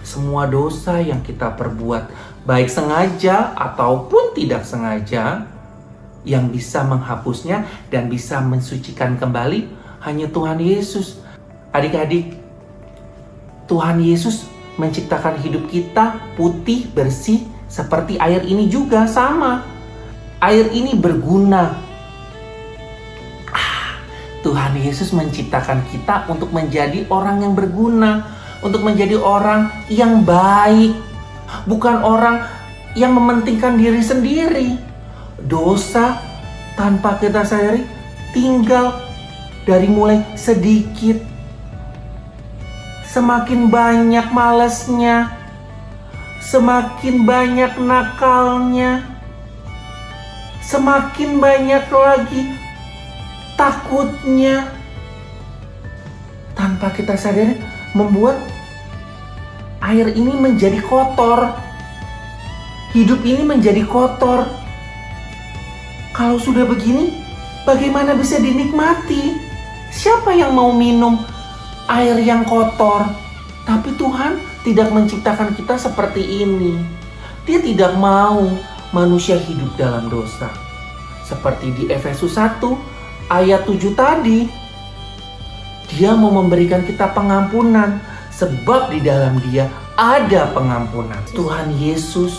Semua dosa yang kita perbuat, baik sengaja ataupun tidak sengaja, yang bisa menghapusnya dan bisa mensucikan kembali hanya Tuhan Yesus. Adik-adik, Tuhan Yesus menciptakan hidup kita putih, bersih, seperti air ini juga sama. Air ini berguna. Tuhan Yesus menciptakan kita untuk menjadi orang yang berguna, untuk menjadi orang yang baik, bukan orang yang mementingkan diri sendiri. Dosa tanpa kita sadari tinggal dari mulai sedikit, semakin banyak malesnya, semakin banyak nakalnya, semakin banyak lagi takutnya. Tanpa kita sadari membuat air ini menjadi kotor. Hidup ini menjadi kotor. Kalau sudah begini, bagaimana bisa dinikmati? Siapa yang mau minum air yang kotor? Tapi Tuhan tidak menciptakan kita seperti ini. Dia tidak mau manusia hidup dalam dosa. Seperti di Efesus 1 ayat 7 tadi. Dia mau memberikan kita pengampunan, sebab di dalam Dia ada pengampunan. Tuhan Yesus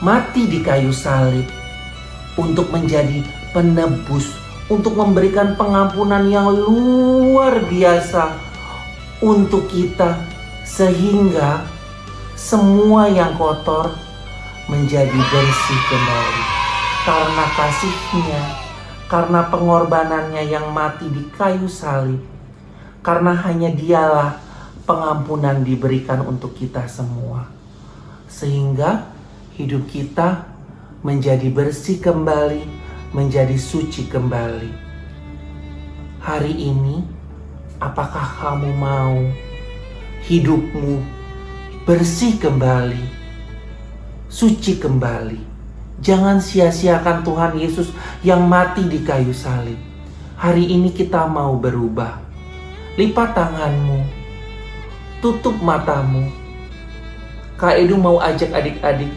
mati di kayu salib untuk menjadi penebus, untuk memberikan pengampunan yang luar biasa untuk kita, sehingga semua yang kotor menjadi bersih kembali. Karena kasih-Nya, karena pengorbanannya yang mati di kayu salib, karena hanya Dialah pengampunan diberikan untuk kita semua, sehingga hidup kita menjadi bersih kembali, menjadi suci kembali. Hari ini, apakah kamu mau hidupmu bersih kembali, suci kembali? Jangan sia-siakan Tuhan Yesus yang mati di kayu salib. Hari ini kita mau berubah. Lipat tanganmu, tutup matamu. Kak Edu mau ajak adik-adik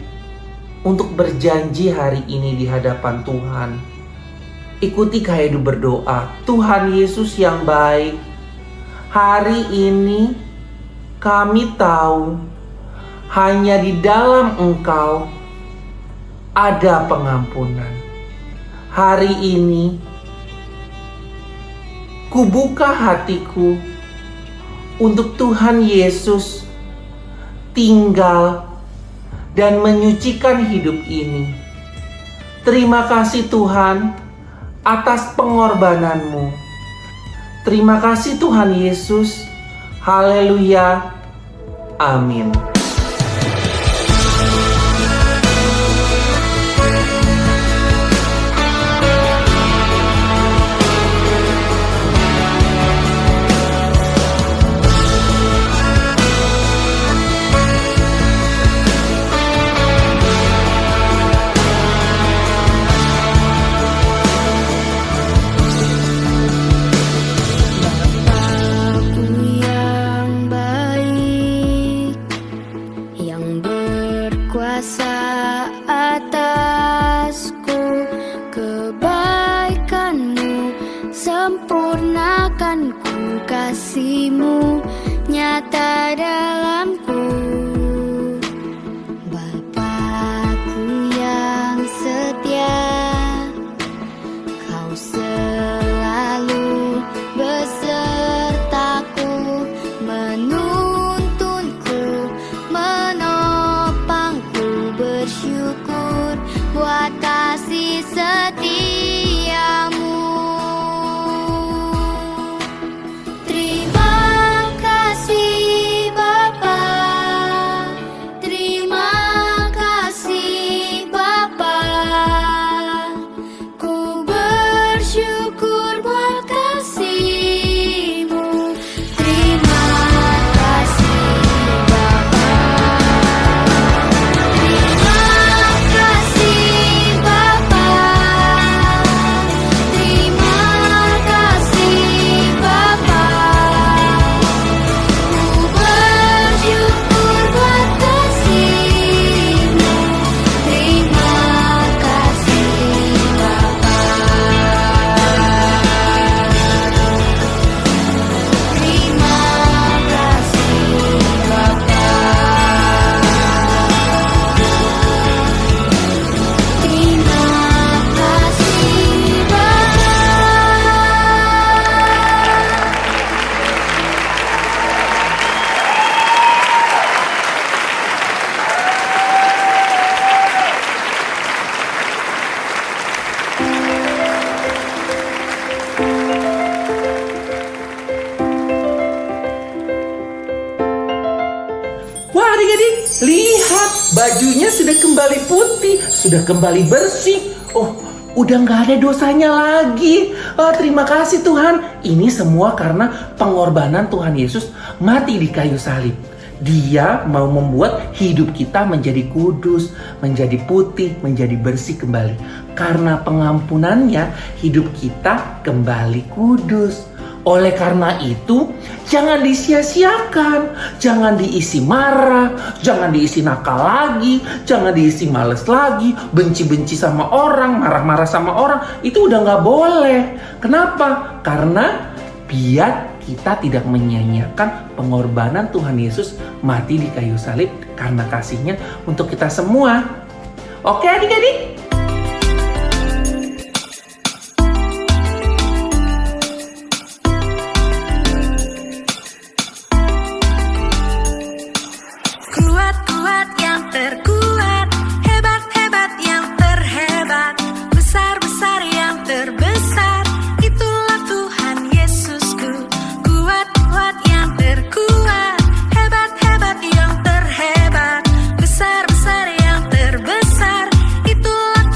untuk berjanji hari ini di hadapan Tuhan. Ikuti Kak Edu berdoa. Tuhan Yesus yang baik, hari ini kami tahu hanya di dalam Engkau ada pengampunan. Hari ini kubuka hatiku untuk Tuhan Yesus tinggal dan menyucikan hidup ini. Terima kasih Tuhan atas pengorbanan-Mu. Terima kasih Tuhan Yesus. Haleluya. Amin. kasih-Mu nyata dalamku. Bapakku yang setia, Kau selalu besertaku, menuntunku, menopangku. Bersyukur buat kasih setia-Mu. Terima kasih Bapa, terima kasih Bapa. Ku bersyukur buat kasih-Mu. Terima kasih Bapa, terima kasih Bapa, terima kasih Bapa. Ku bersyukur buat kasih-Mu. Terima kasih Bapa, terima kasih Bapa, terima kasih Wah adik-adik, lihat bajunya sudah kembali putih, sudah kembali bersih. Oh, udah nggak ada dosanya lagi. Terima kasih Tuhan. Ini semua karena pengorbanan Tuhan Yesus mati di kayu salib. Dia mau membuat hidup kita menjadi kudus, menjadi putih, menjadi bersih kembali. Karena pengampunannya, hidup kita kembali kudus. Oleh karena itu, jangan disia-siakan, jangan diisi marah, jangan diisi nakal lagi, jangan diisi males lagi, benci-benci sama orang, marah-marah sama orang. Itu udah nggak boleh. Kenapa? Karena biar kita tidak menyia-nyiakan pengorbanan Tuhan Yesus mati di kayu salib karena kasih-Nya untuk kita semua. Oke adik-adik? Kuat-kuat yang terkuat, hebat-hebat yang terhebat, besar-besar yang terbesar, itulah Tuhan Yesusku. Kuat-kuat yang terkuat, hebat-hebat yang terhebat, besar-besar yang terbesar, itulah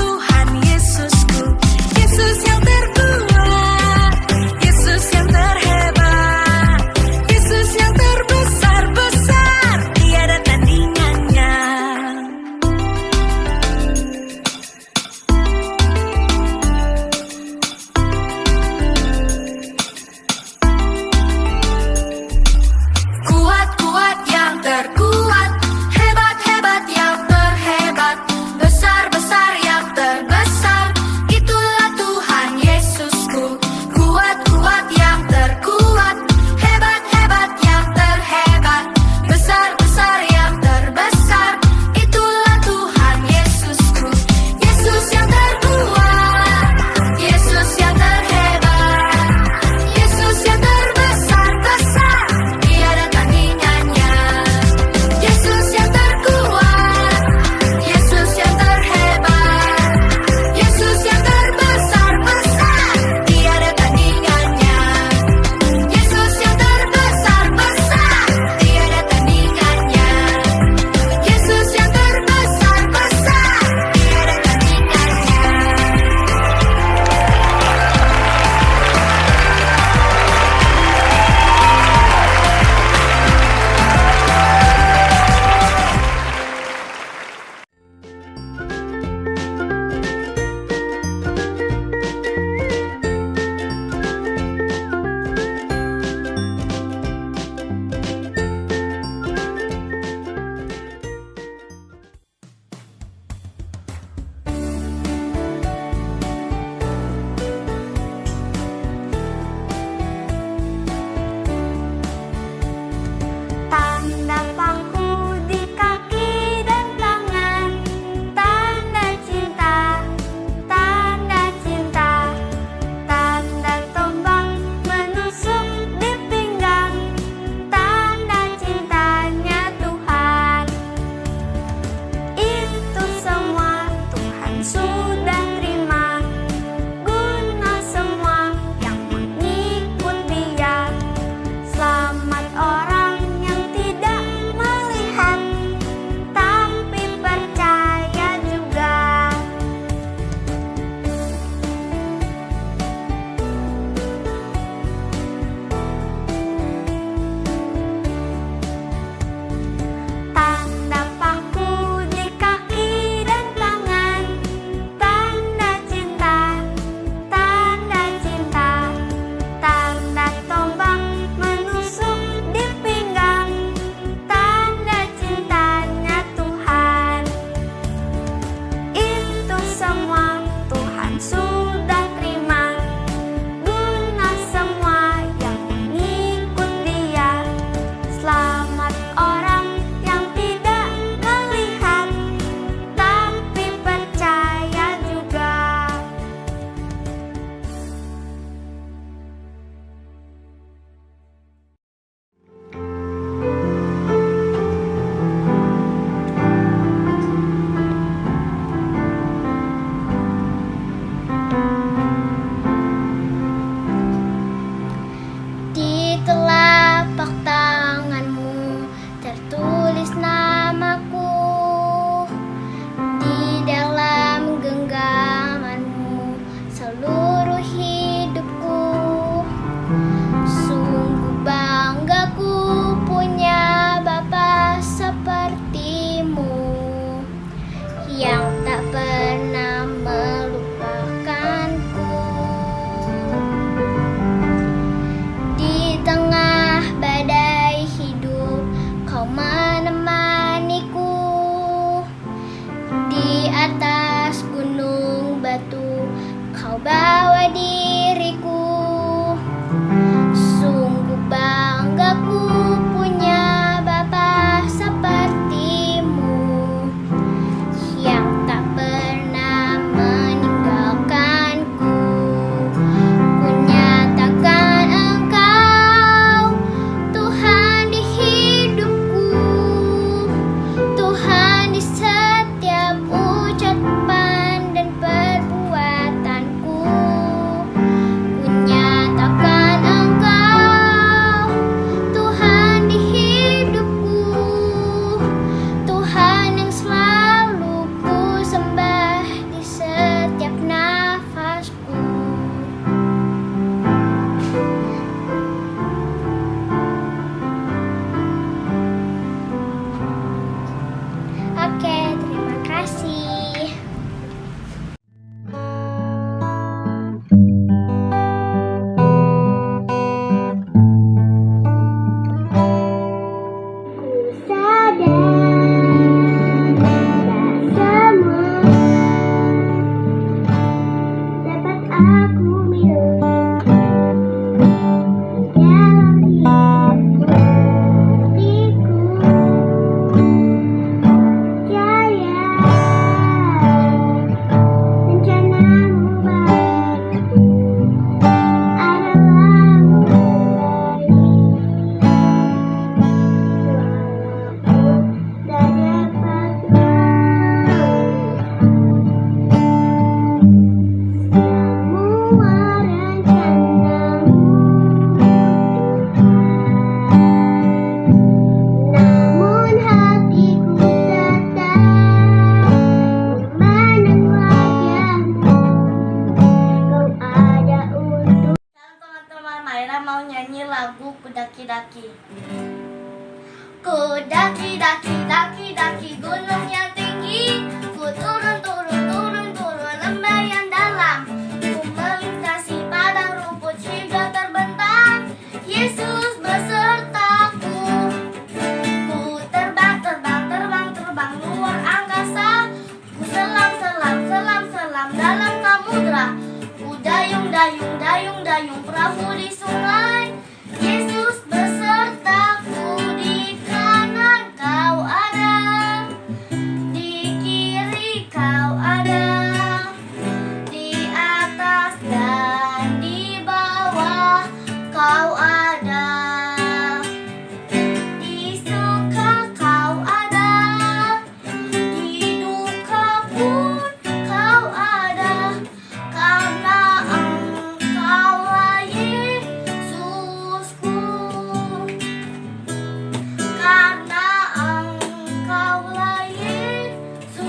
daki. Ku daki gunung yang tinggi. Ku turun lembah yang dalam. Ku melintasi padang rumput hingga terbentang. Yesus besertaku. Ku terbang luar angkasa. Ku selam dalam samudra. Ku dayung perahu di sungai. Yesus besertaku. Di kanan kau ada, di kiri kau ada, di atas dan di bawah kau ada, di suka kau ada, di duka pun kau ada, karena Engkaulah Yesusku, karena Engkaulah Yesusku.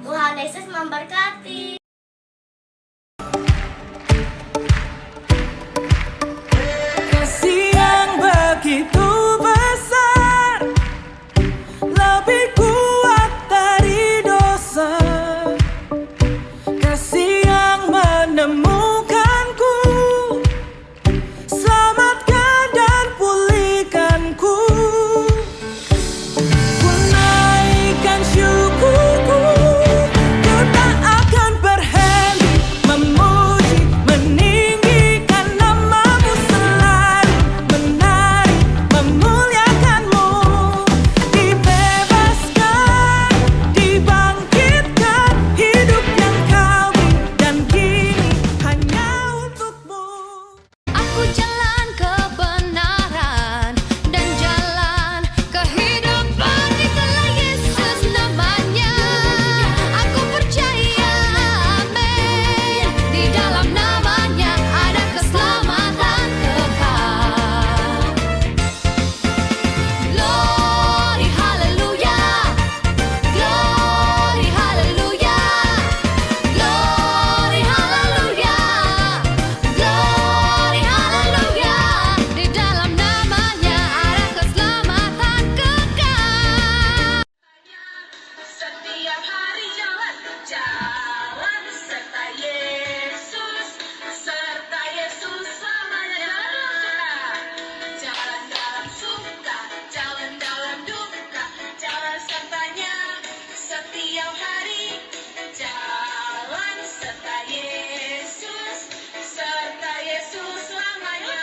Tuhan Yesus memberkati. Kasih yang begitu besar, lebih kuat dari dosa. Kasih yang menemukanku, selamatkan dan pulihkanku. Ku naikkan syukurku, ku tak akan berhenti memuji, meninggikan namamu selalu, menari, memuliakanmu. Dibebaskan, dibangkitkan, hidup yang kau beri dan kini hanya untukmu. Aku jalan kebenaran dan jalan kehidupan, itulah Yesus namanya. Aku percaya, amin. Di dalam namanya ada keselamatan kekal. Glory hallelujah, glory hallelujah, glory hallelujah, glory hallelujah. Di dalam namanya ada keselamatan kekal. Setiap hari jalan serta Yesus selamanya. Jalan dalam suka, jalan dalam duka, jalan sertanya setiap hari. Jalan serta Yesus selamanya.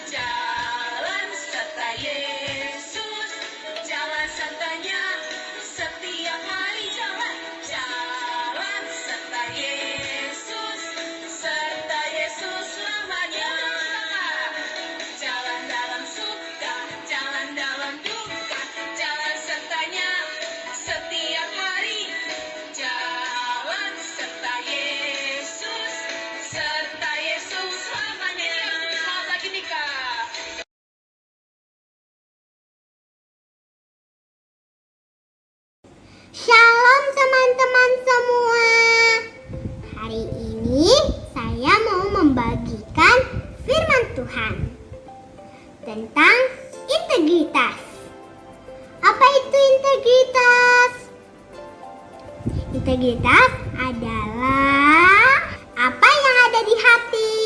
Jalan serta Yesus, jalan sertanya setiap hari. Jalan serta Yesus selamanya. Jalan dalam suka, jalan dalam duka, jalan sertanya setiap hari. Jalan serta Yesus selamanya. Selamat pagi Nika. Shalom teman-teman semua. Hari ini saya mau membagikan firman Tuhan tentang integritas. Apa itu integritas? Integritas adalah apa yang ada di hati,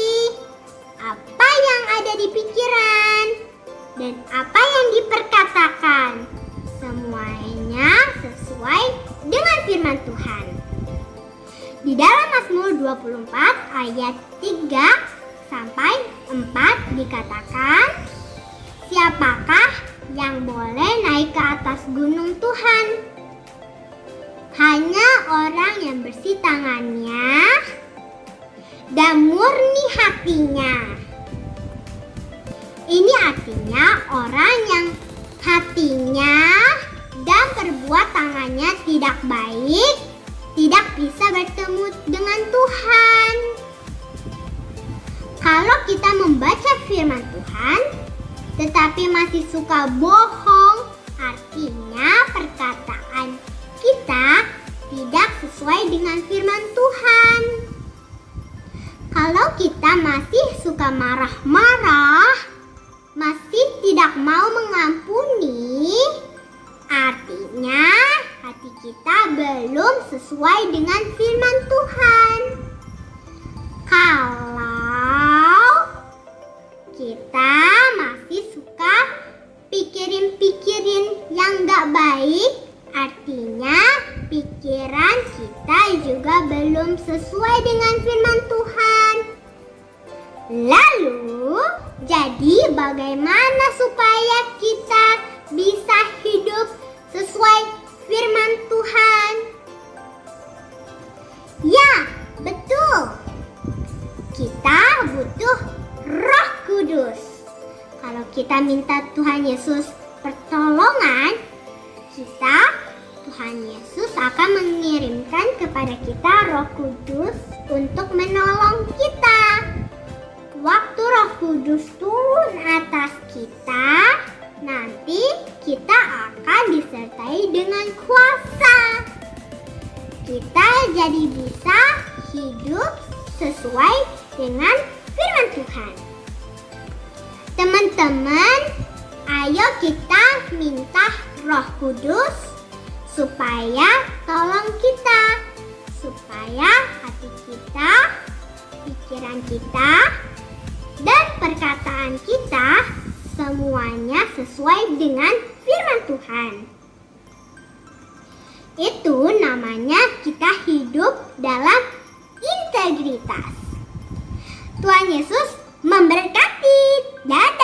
apa yang ada di pikiran, dan apa yang diperkatakan. Semuanya sesuai dengan firman Tuhan. Di dalam Mazmur 24 ayat 3 sampai 4 dikatakan, siapakah yang boleh naik ke atas gunung Tuhan? Hanya orang yang bersih tangannya dan murni hatinya. Ini artinya orang yang hatinya dan perbuat tangannya tidak baik, tidak bisa bertemu dengan Tuhan. Kalau kita membaca firman Tuhan, tetapi masih suka bohong, artinya perkataan kita tidak sesuai dengan firman Tuhan. Kalau kita masih suka marah-marah, masih tidak mau mengampuni, artinya hati kita belum sesuai dengan firman Tuhan. Kalau kita masih suka pikirin yang gak baik, artinya pikiran kita juga belum sesuai dengan firman Tuhan. Lalu, jadi bagaimana supaya kita bisa hidup sesuai firman Tuhan? Ya, betul. Kita butuh Roh Kudus. Kalau kita minta Tuhan Yesus pertolongan, Tuhan Yesus akan mengirimkan kepada kita Roh Kudus untuk menolong kita. Waktu Roh Kudus turun atas kita, nanti kita akan disertai dengan kuasa. Kita jadi bisa hidup sesuai dengan firman Tuhan. Teman-teman, ayo kita minta Roh Kudus supaya tolong kita, supaya hati kita, pikiran kita, dan perkataan kita semuanya sesuai dengan firman Tuhan. Itu namanya kita hidup dalam integritas. Tuhan Yesus memberkati. Dadah.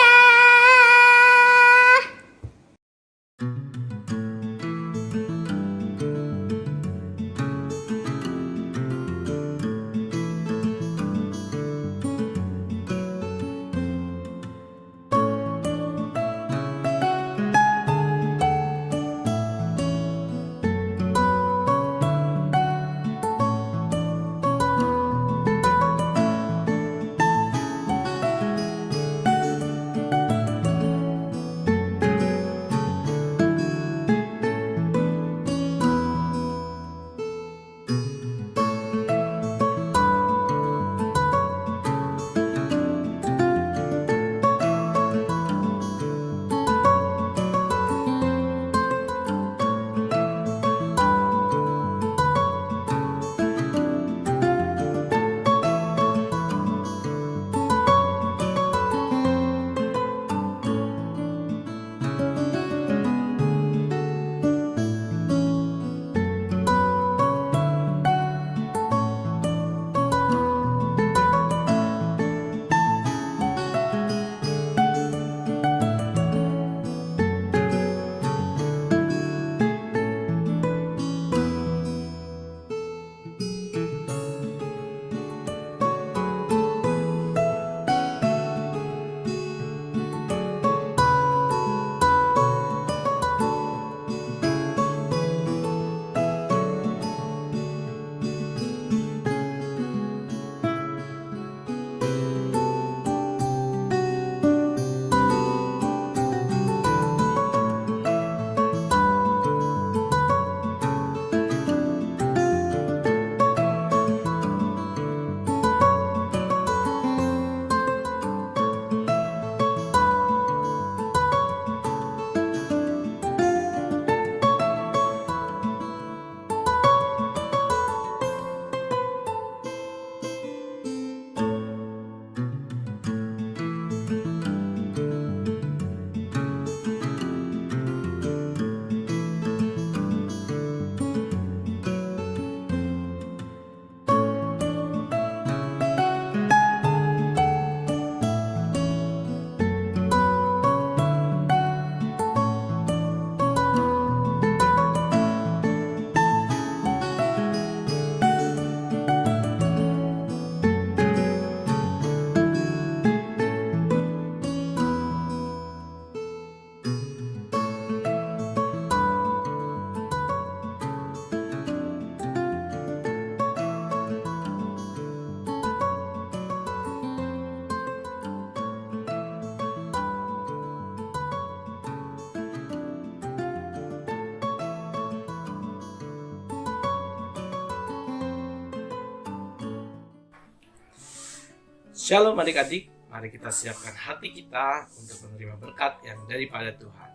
Shalom adik-adik, mari kita siapkan hati kita untuk menerima berkat yang daripada Tuhan.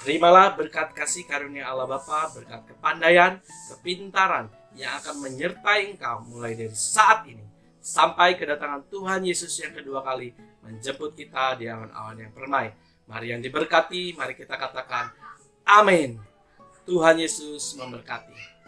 Terimalah berkat kasih karunia Allah Bapa, berkat kepandaian, kepintaran yang akan menyertai engkau mulai dari saat ini sampai kedatangan Tuhan Yesus yang kedua kali menjemput kita di awan-awan yang permai. Mari yang diberkati, mari kita katakan amin. Tuhan Yesus memberkati.